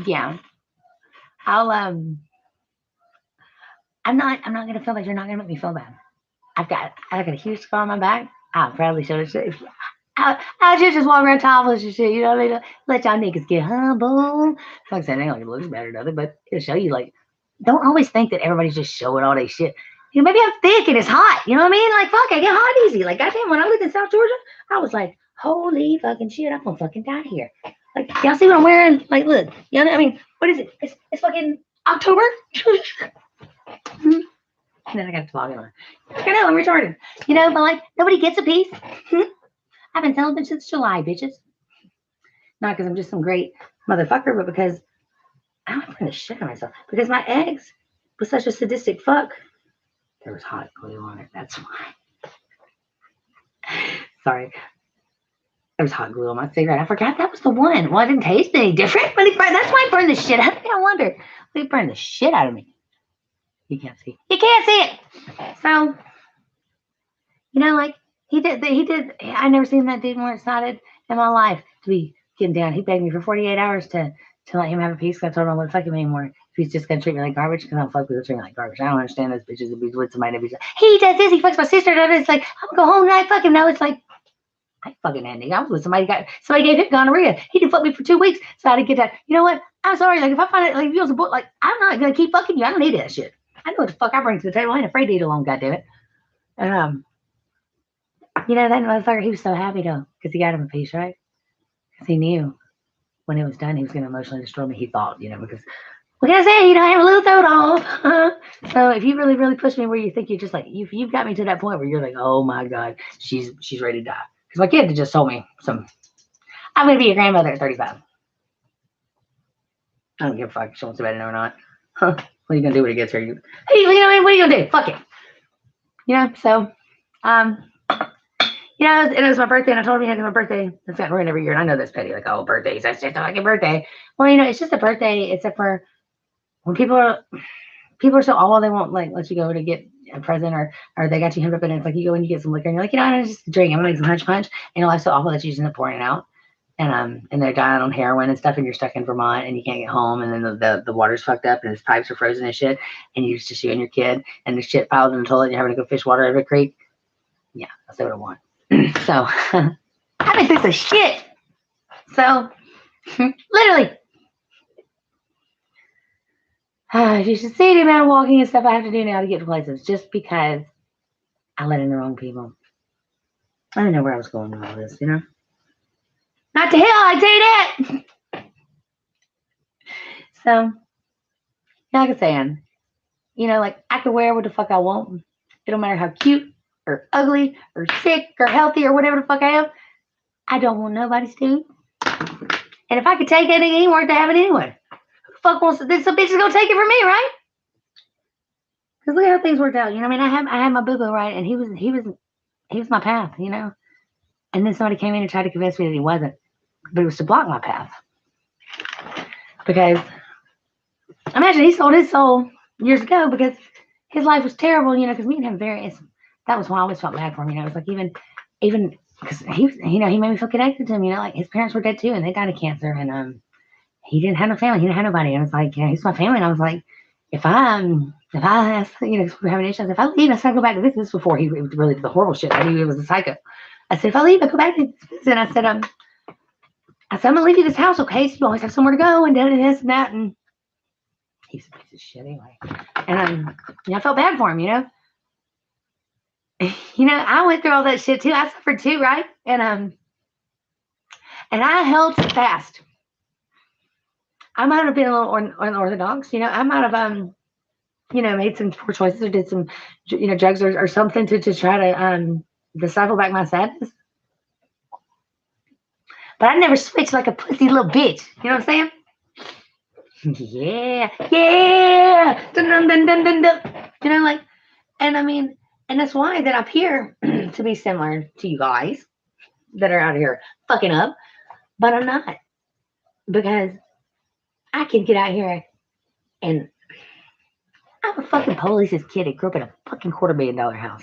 Yeah. I'm not gonna feel like you're not gonna make me feel bad. I got a huge scar on my back. I'll probably show it. I just walk around topless and shit, you know what I mean? Let y'all niggas get humble. Like I said, it ain't like it looks better or nothing, but it'll show you, like, don't always think that everybody's just showing all their shit. Maybe I'm thick and it's hot, you know what I mean? Like, fuck, I get hot easy. Like, goddamn, when I lived in South Georgia, I was like, holy fucking shit, I'm gonna fucking die here. Like, y'all see what I'm wearing? Like, look, you know, I mean, what is it? It's fucking October. And then I got to vlog on. I know, I'm retarded. But like, nobody gets a piece. I've been telling them since July, bitches. Not because I'm just some great motherfucker, but because I don't bring the shit on myself. Because my ex was such a sadistic fuck. There was hot glue on it. That's why. Sorry. There was hot glue on my cigarette. I forgot that was the one. Well, it didn't taste any different. But that's why I burned the shit out of me. I wonder. They burned the shit out of me. You can't see. You can't see it. So, like, he did. I never seen that dude more excited in my life to be getting down. He begged me for 48 hours to let him have a piece. I told him I wouldn't fuck him anymore. If he's just gonna treat me like garbage, because I don't fuck people treat me like garbage. I don't understand those bitches that be with somebody that be like, he does this, he fucks my sister. It's like, I'm gonna go home and I fuck him. No, it's like, I fucking ending. I was with somebody gave him gonorrhea. He didn't fuck me for 2 weeks, so I had to get that. You know what? I'm sorry. Like, if I find it, like, if you was a book, like, I'm not gonna keep fucking you. I don't need that shit. I know what the fuck I bring to the table. I ain't afraid to eat alone, goddammit. And that motherfucker, he was so happy though, because he got him a piece, right? Because he knew when it was done, he was gonna emotionally destroy me. He thought, because like I say, I have a little throat off. So if you really, really push me where you think you're just like, you've got me to that point where you're like, oh my God, she's ready to die. Because my kid just told me I'm gonna be your grandmother at 35. I don't give a fuck if she wants to bet it or not. Huh? What are you gonna do when it gets here? Hey, what are you gonna do? Fuck it. So, and it was my birthday, and I told him it's my birthday. It's gotten ruined every year, and I know that's petty. Like, oh, birthdays, that's just a fucking birthday. Well, it's just a birthday, except for when people are so awful, they won't like let you go to get a present, or they got you hemmed up, and it's like you go and you get some liquor, and you're like, I just drink. I'm gonna make some punch, and your life's so awful that you just end up pouring it out. And they're dying on heroin and stuff, and you're stuck in Vermont and you can't get home, and then the water's fucked up and his pipes are frozen and shit, and it's just you and your kid, and the shit piled in the toilet, and you're having to go fish water every creek. Yeah, that's what I want. So I've been through some shit. So literally, you should see the amount of walking and stuff I have to do now to get to places, just because I let in the wrong people. I didn't know where I was going with all this, Not to hell, I tell you that. So, like I'm saying, like, I can wear what the fuck I want. It don't matter how cute or ugly or sick or healthy or whatever the fuck I am. I don't want nobody's to. And if I could take it, it ain't worth to have it anyway. Who the fuck wants this? Some bitch is gonna take it from me, right? Because look at how things worked out. I mean, I had my boo-boo, right, and he was my path, And then somebody came in and tried to convince me that he wasn't. But it was to block my path. Because imagine he sold his soul years ago because his life was terrible, because me and him that was why I always felt bad for him, It was like even because he made me feel connected to him, like his parents were dead too and they died of cancer, and he didn't have no family. He didn't have nobody. I was like, yeah, he's my family. And I was like, if I, if we're having issues, if I leave, I said, I go back to this before he really did the horrible shit. I knew he was a psycho. I said, if I leave, I go back to this. And I said, I'm gonna leave you this house, okay? So you always have somewhere to go and this and that. And he's a piece of shit anyway. And I felt bad for him, I went through all that shit too. I suffered too, right? And I held fast. I might have been a little unorthodox, I might have made some poor choices or did some drugs or something to try to disciple back my sadness. But I never switched like a pussy little bitch. You know what I'm saying? Yeah. Dun, dun, dun, dun, dun, dun. And that's why that I appear to be similar to you guys that are out here fucking up, but I'm not, because I can get out here and I'm a fucking police's kid that grew up in a fucking $250,000 house.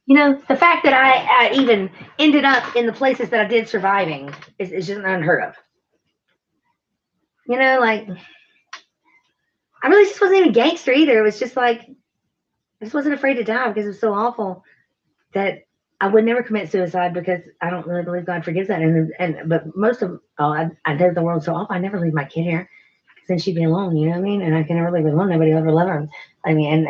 The fact that I even ended up in the places that I did surviving is just unheard of. I really just wasn't even gangster either. It was just like, I just wasn't afraid to die because it was so awful that I would never commit suicide, because I don't really believe God forgives that. But most of I know the world's so awful. I never leave my kid here, because then she'd be alone. You know what I mean? And I can never leave her alone. Nobody will ever love her. I mean,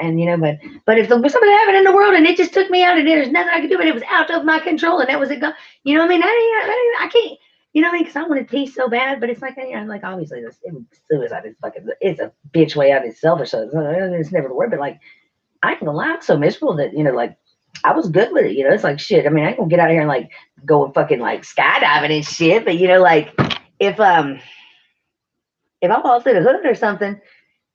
but if there was something happened in the world and it just took me out, and there's nothing I could do, but it was out of my control, and that was it. You know what I mean? I can't. You know what I mean? Because I wanted peace so bad, but it's like, obviously suicide is it's a bitch way out of selfish. So it's never the word, but like, I ain't gonna lie, I'm so miserable that, I was good with it. It's like, shit. I mean, I ain't gonna get out here and like go and fucking like skydiving and shit. But if I fall through the hood or something,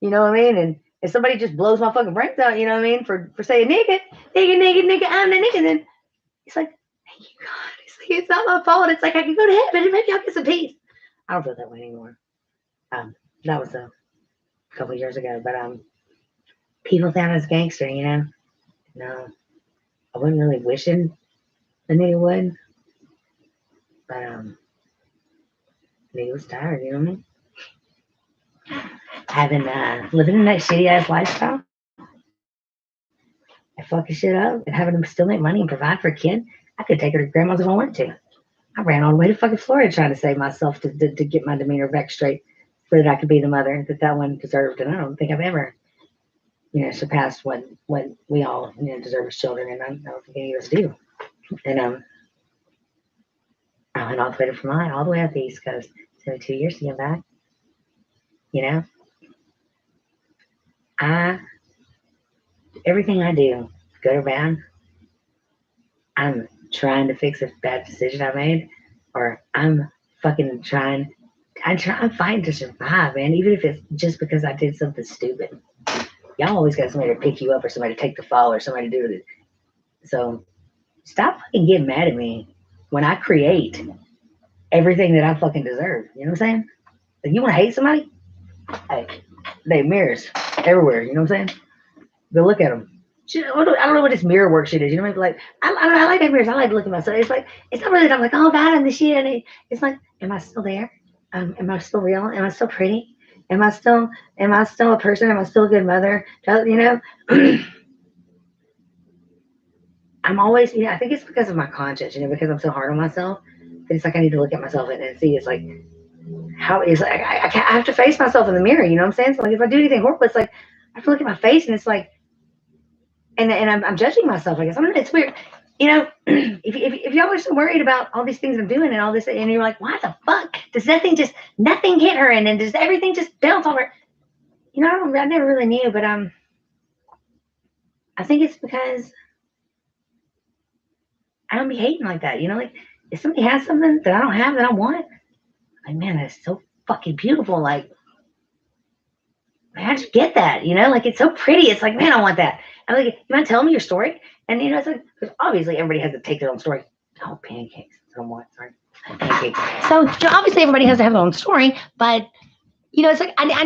you know what I mean? And if somebody just blows my fucking brains out, you know what I mean? For saying nigga, I'm the nigga, then it's like, thank you, God. It's like, it's not my fault. It's like, I can go to heaven and maybe I'll get some peace. I don't feel that way anymore. That was a couple of years ago, but people thought I was gangster, No, I wasn't really wishing the nigga would, but nigga was tired, you know what I mean? Living in that shitty ass lifestyle and fucking shit up and having to still make money and provide for a kid. I could take her to grandma's if I wanted to. I ran all the way to fucking Florida trying to save myself to get my demeanor back straight, so that I could be the mother that one deserved. And I don't think I've ever surpassed what we all deserve as children, and I don't think any of us do. And I went all the way to Vermont, all the way up the East Coast. It's been 2 years to get back. Everything I do, good or bad, I'm trying to fix a bad decision I made, or I'm fucking I'm fighting to survive, man, even if it's just because I did something stupid. Y'all always got somebody to pick you up, or somebody to take the fall, or somebody to do it. So stop fucking getting mad at me when I create everything that I fucking deserve. You know what I'm saying? If you want to hate somebody, hey, they have mirrors everywhere. You know what I'm saying? Go look at them. I don't know what this mirror work shit is. You know what I mean? Like, I like that mirrors. I like to look at myself. It's like, it's not really that I'm like, oh God, I'm the shit. And it's like, am I still there? Am I still real? Am I still pretty? Am I still a person? Am I still a good mother? I'm always, I think it's because of my conscience, because I'm so hard on myself. But it's like, I need to look at myself and see, it's like, how it's like, I have to face myself in the mirror. You know what I'm saying? So like, if I do anything horrible, it's like, I have to look at my face, and it's like, and I'm judging myself. I guess it's weird. If y'all are so worried about all these things I'm doing and all this, and you're like, why the fuck does nothing hit her, and then does everything just bounce off her? I never really knew, but I think it's because I don't be hating like that. Like, if somebody has something that I don't have that I want, like, man, that's so fucking beautiful. Like, how'd you get that? Like, it's so pretty. It's like, man, I want that. I'm like, you want to tell me your story? And it's like, because obviously everybody has to take their own story. Oh, pancakes. Somewhat, sorry. Pancakes. So obviously everybody has to have their own story, but it's like, I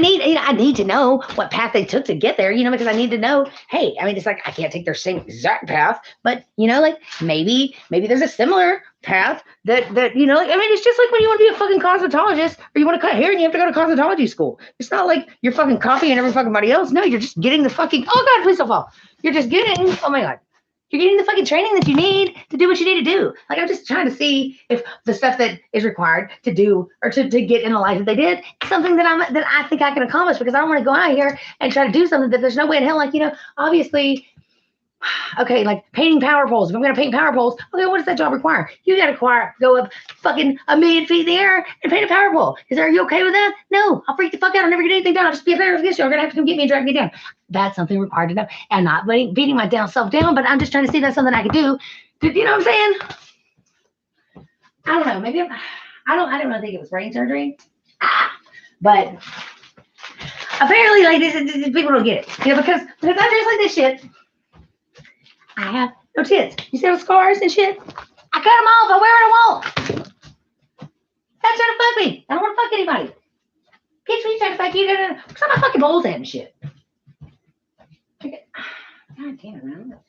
need to know what path they took to get there, because I need to know, hey, it's like, I can't take their same exact path, but like, maybe there's a similar path that you know, like, I mean, it's just like when you want to be a fucking cosmetologist or you want to cut hair and you have to go to cosmetology school. It's not like you're fucking copying every fucking body else. No, you're just getting the fucking, oh God, please don't fall. You're just getting, oh my God. You're getting the fucking training that you need to do what you need to do. Like, I'm just trying to see if the stuff that is required to do or to get in the life that they did is something that I think I can accomplish, because I don't want to go out here and try to do something that there's no way in hell, like, you know, obviously, okay, like painting power poles. If I'm going to paint power poles, okay, what does that job require? You got to go up fucking 1,000,000 feet in the air and paint a power pole. Are you okay with that? No, I'll freak the fuck out. I'll never get anything done. I'll just be a bear of this. You're going to have to come get me and drag me down. That's something required to know. And not beating my self down, but I'm just trying to see that's something I could do. You know what I'm saying? I don't know. Maybe I didn't really think it was brain surgery. But apparently, like, this people don't get it. You know, because I dress like this shit. I have no tits. You see those scars and shit? I cut them off. I wear what I want. Stop trying to fuck me. I don't want to fuck anybody. Bitch, when you trying to fuck you, stop my fucking balls and shit. God damn it, man.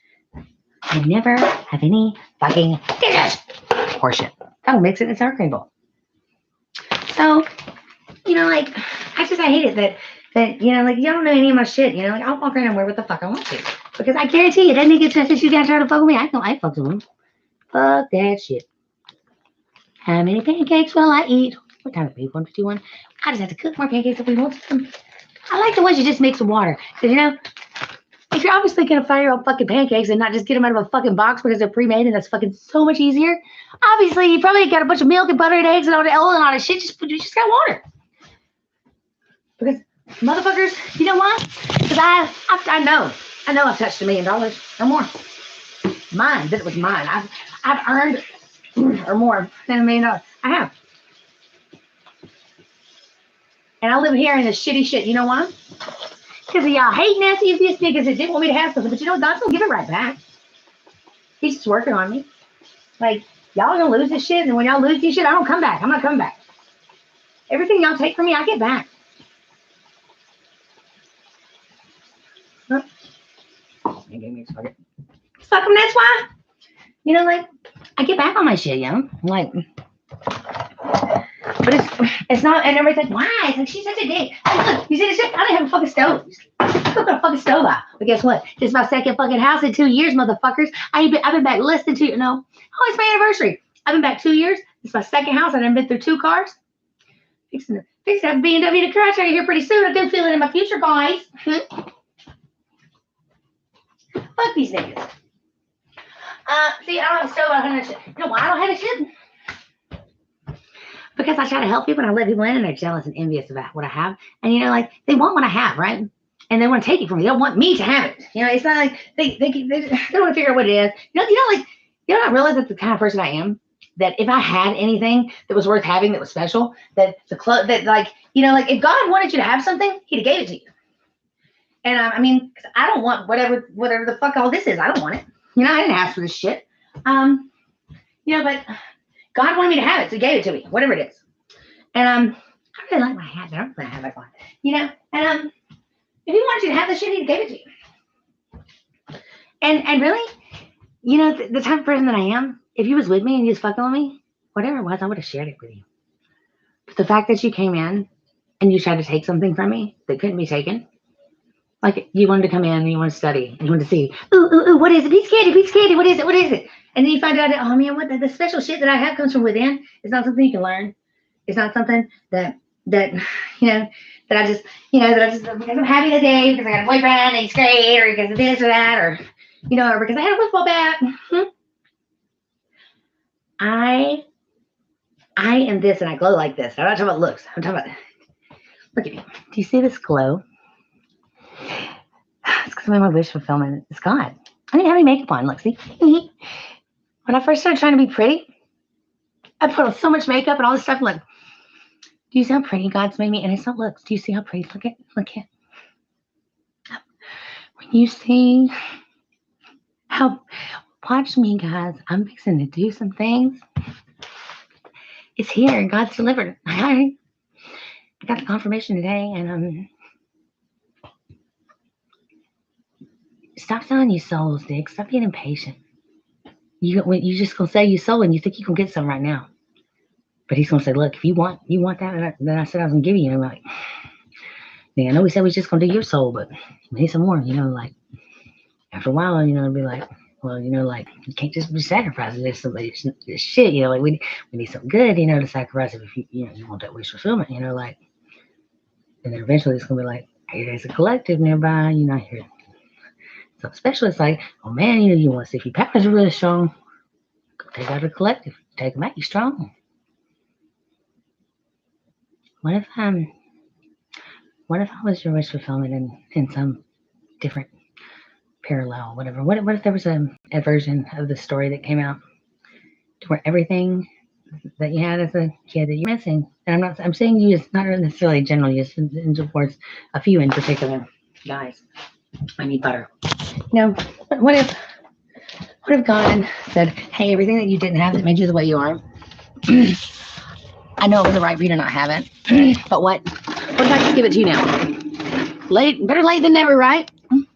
I never have any fucking titties. Horseshit. I'll mix it in a sour cream bowl. So, you know, like, I hate it that, you know, like, y'all don't know any of my shit. You know, like, I'll walk around and wear what the fuck I want to. Because I guarantee you, that nigga says you gotta try to fuck with me. I know I fucked with him. Fuck that shit. How many pancakes will I eat? What time is it? 1:51. I just have to cook more pancakes if we want them. I like the ones you just mix with water. Because, you know, if you're obviously gonna fry your own fucking pancakes and not just get them out of a fucking box because they're pre-made and that's fucking so much easier, obviously you probably got a bunch of milk and butter and eggs and all that shit. You just got water. Because motherfuckers, you know why? Because I know I've touched $1 million or more. Mine, that it was mine. I've earned or more than $1 million. I have. And I live here in this shitty shit. You know why? Because of y'all hate nasty atheist niggas that didn't want me to have something. But you know, God's gonna give it right back. He's just working on me. Like, y'all are gonna lose this shit, and when y'all lose this shit, I don't come back. I'm not coming back. Everything y'all take from me, I get back. Huh? Fuck them, that's why. You know, like, I get back on my shit, yo. Like, but it's not, and everybody's like, why? It's like, she's such a dick. Like, look, you see this shit? I didn't have a fucking stove. I put a fucking stove out. But guess what? This is my second fucking house in 2 years, motherfuckers. I've been back less than 2 years. No. Oh, it's my anniversary. I've been back 2 years. This is my second house. I've been through 2 cars. Fixing to have BMW to crash out here pretty soon. I can feel it in my future, guys. Fuck these niggas. See, I don't have a stove. I don't have shit. You know why I don't have a shit? Because I try to help people and I let people in and they're jealous and envious about what I have. And, you know, like, they want what I have, right? And they want to take it from me. They don't want me to have it. You know, it's not like they want to figure out what it is. You know, I realize that's the kind of person I am. That if I had anything that was worth having, that was special, that like, you know, like, if God wanted you to have something, he'd have gave it to you. And I mean, I don't want whatever the fuck all this is. I don't want it. You know, I didn't ask for this shit. You know, but God wanted me to have it, so he gave it to me, whatever it is. And I really like my hat. I don't really have that one. You know, and if he wanted you to have this shit, he gave it to you. And really, you know, the type of person that I am, if you was with me and you was fucking with me, whatever it was, I would have shared it with you. But the fact that you came in and you tried to take something from me that couldn't be taken, like, you wanted to come in and you wanted to study and you wanted to see, ooh, what is it? Piece of candy, what is it? And then you find out that, oh man, what the special shit that I have comes from within. It's not something you can learn. It's not something that you know, that I just because I'm having a day, because I got a boyfriend and he's great, or because of this or that, or, you know, or because I had a football bat. I am this and I glow like this. I'm not talking about looks. I'm talking about, look at me. Do you see this glow? It's because I'm my wish fulfillment. It's God. I didn't have any makeup on. Look, see? When I first started trying to be pretty, I put on so much makeup and all this stuff. Like, do you see how pretty God's made me? And it's not looks. Do you see how pretty? Look at. When you see how, watch me, guys. I'm fixing to do some things. It's here and God's delivered. I got the confirmation today, and stop selling your souls, Dick. Stop being impatient. You just gonna say you sold and you think you can get some right now. But he's gonna say, look, if you want that, and then I said I was gonna give you. And I'm like, yeah, I know we said we was just gonna do your soul, but we need some more. Like after a while, it'll be like, well, like you can't just be sacrificing this shit. Like we need something good, to sacrifice if you want that wish fulfillment. Like, and then eventually it's gonna be like, hey, there's a collective nearby. Here. So especially it's like, oh man, you want to see if your powers are really strong. Go take out the collective. Take them out. You strong. What if I was your wish fulfillment in some different parallel, whatever? What if there was a version of the story that came out to where everything that you had as a kid that you're missing, and I'm saying you is not necessarily general use towards a few in particular. Guys, I need butter. What if God said, hey, everything that you didn't have that made you the way you are, I know it was right for you to not have it, but what if I just give it to you now? Better late than never, right? And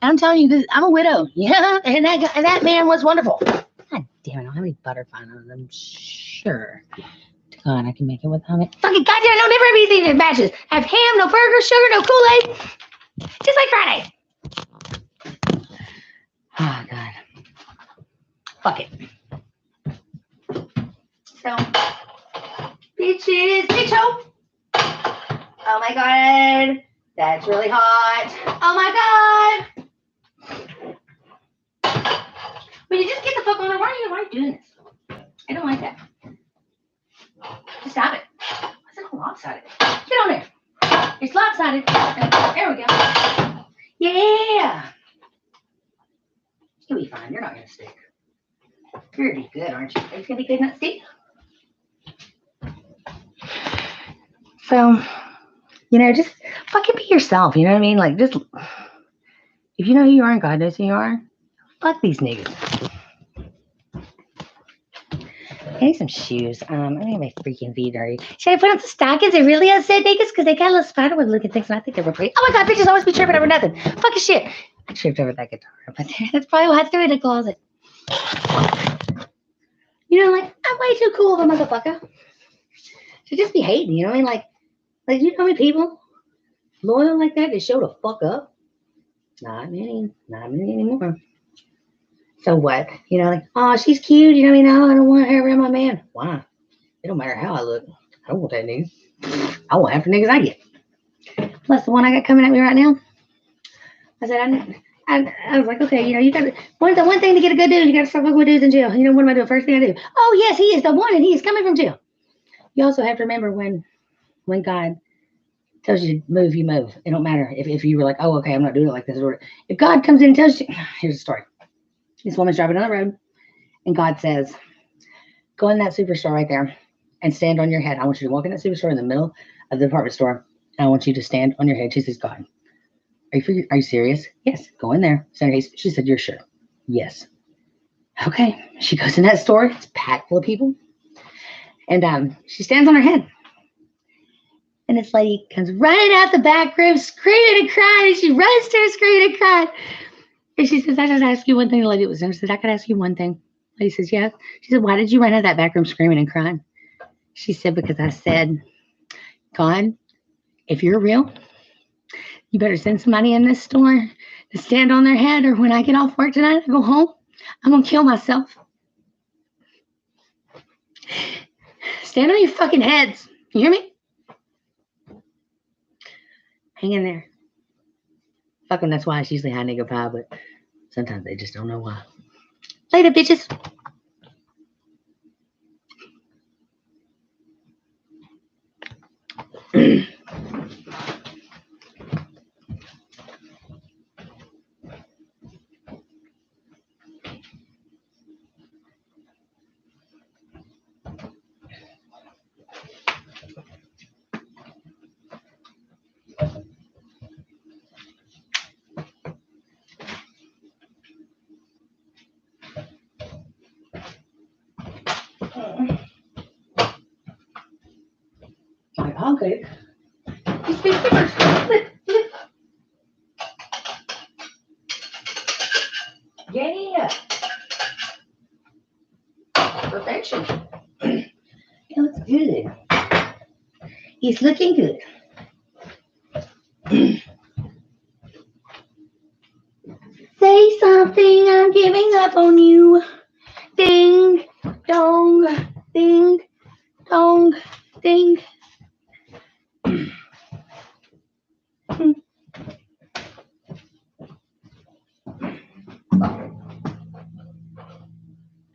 I'm telling you, this, I'm a widow. Yeah, and that man was wonderful. God damn it, I don't have any butter fine on. I'm sure to God I can make it without it. Fucking goddamn, I don't never have anything that matches. Have ham, no burger, sugar, no Kool-Aid. Just like Friday. Oh, God. Fuck it. So, bitch. Oh my God. That's really hot. Oh my God. Will you just get the fuck on there? Why are you doing this? I don't like that. Just stop it. What's it lopsided? Get on there. It's lopsided. There we go. Yeah. You'll be fine. You're not going to stick. You're going to be good, aren't you? Are you going to be good not stick? So, just fucking be yourself. You know what I mean? Like, just, if you know who you are and God knows who you are, fuck these niggas. I need some shoes. I think my freaking feet dirty. Should I put on some stockings? I really upset niggas because they got a little spiderweb looking things and I think they were pretty. Oh my God, bitches always be tripping over nothing. Fucking shit. I tripped over that guitar, but that's probably why I threw it in the closet. Like, I'm way too cool of a motherfucker to just be hating, you know what I mean? Like, you know how many people loyal like that show the fuck up? Not many anymore. So what? Like, oh, she's cute. You know what I mean? No, I don't want her around my man. Why? It don't matter how I look. I don't want that nigga. I want half the niggas I get. Plus the one I got coming at me right now. I said, I was like, okay, you got the one thing to get a good dude, you got to stop fucking with dudes in jail. What am I doing? First thing I do. Oh, yes, he is the one, and he is coming from jail. You also have to remember when God tells you to move, you move. It don't matter if you were like, oh, okay, I'm not doing it like this. Or if God comes in and tells you, here's a story. This woman's driving on the road, and God says, go in that superstore right there and stand on your head. I want you to walk in that superstore in the middle of the department store, and I want you to stand on your head. She says, God, are you serious? Yes. Go in there. She said, you're sure? Yes. Okay. She goes in that store. It's packed full of people. And she stands on her head. And this lady comes running out the back room, screaming and crying. And she runs to her, screaming and crying. And she says, I just asked you one thing. The lady was there. She said, I could ask you one thing. The lady says, yeah. She said, why did you run out of that back room screaming and crying? She said, because I said, God, if you're real, you better send somebody in this store to stand on their head, or when I get off work tonight, I go home, I'm going to kill myself. Stand on your fucking heads. You hear me? Hang in there. Fuck them, that's why it's usually high nigga pie, but sometimes they just don't know why. Later, bitches. My pancake. Yeah. direction. It looks good. It's looking good. Say something, I'm giving up on you. Ding, dong, ding, dong, ding.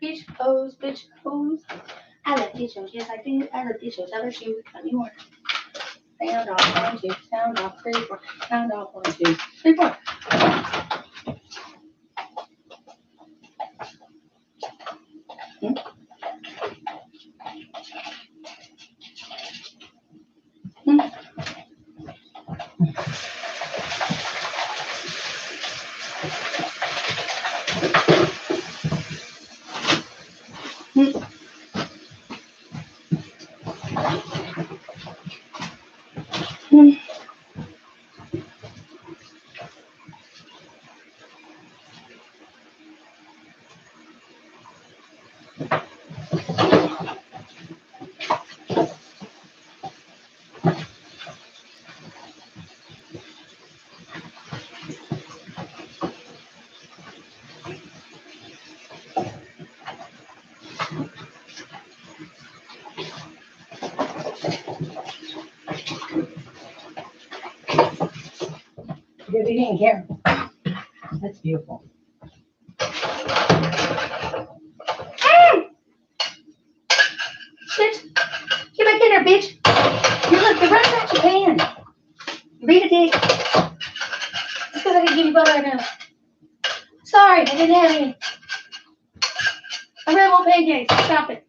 Bitch pose, bitch pose. I love dishes, yes I do. I love dishes. I wish you would come more. Sound off, 1, 2, sound off, 3, 4, sound off, 1, 2, 3, 4. You're being careful. That's beautiful. Bitch, get back in there, bitch. You look, you're running out your pan. You beat a dick. It's because I didn't give you butter right now. Sorry, I didn't have any. I really want pancakes. Stop it.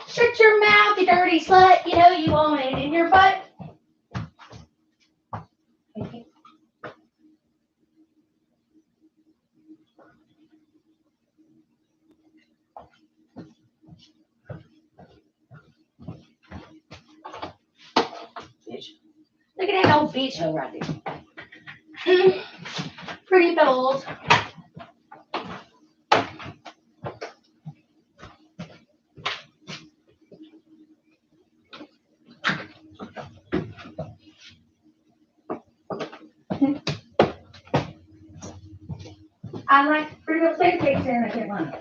Shut your mouth, you dirty slut. You know you want it in your butt. Bitch. Look at that old bitch hoe right there. Pretty balls. I like pretty little pancakes there and I get one.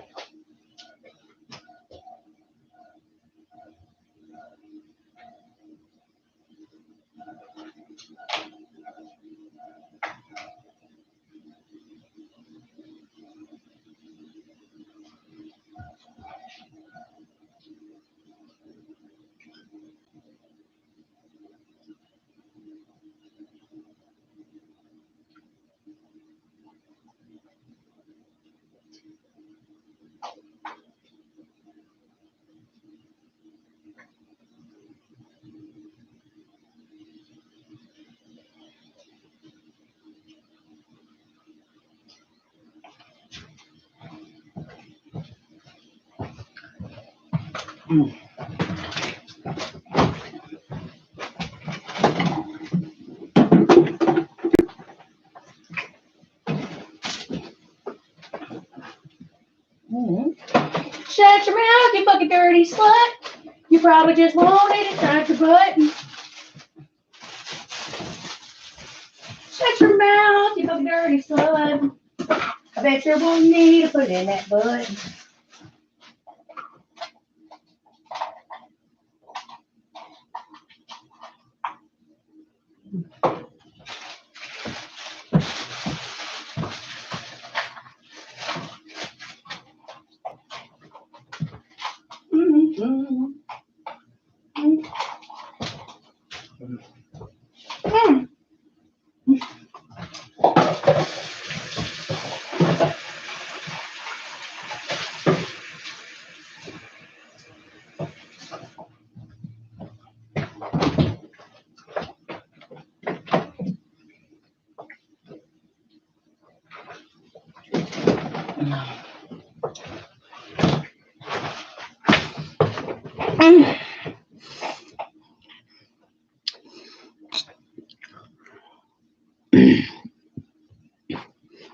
Shut your mouth, you fucking dirty slut. You probably just wanted to touch your butt. Shut your mouth, you fucking dirty slut. I bet you won't need to put it in that butt.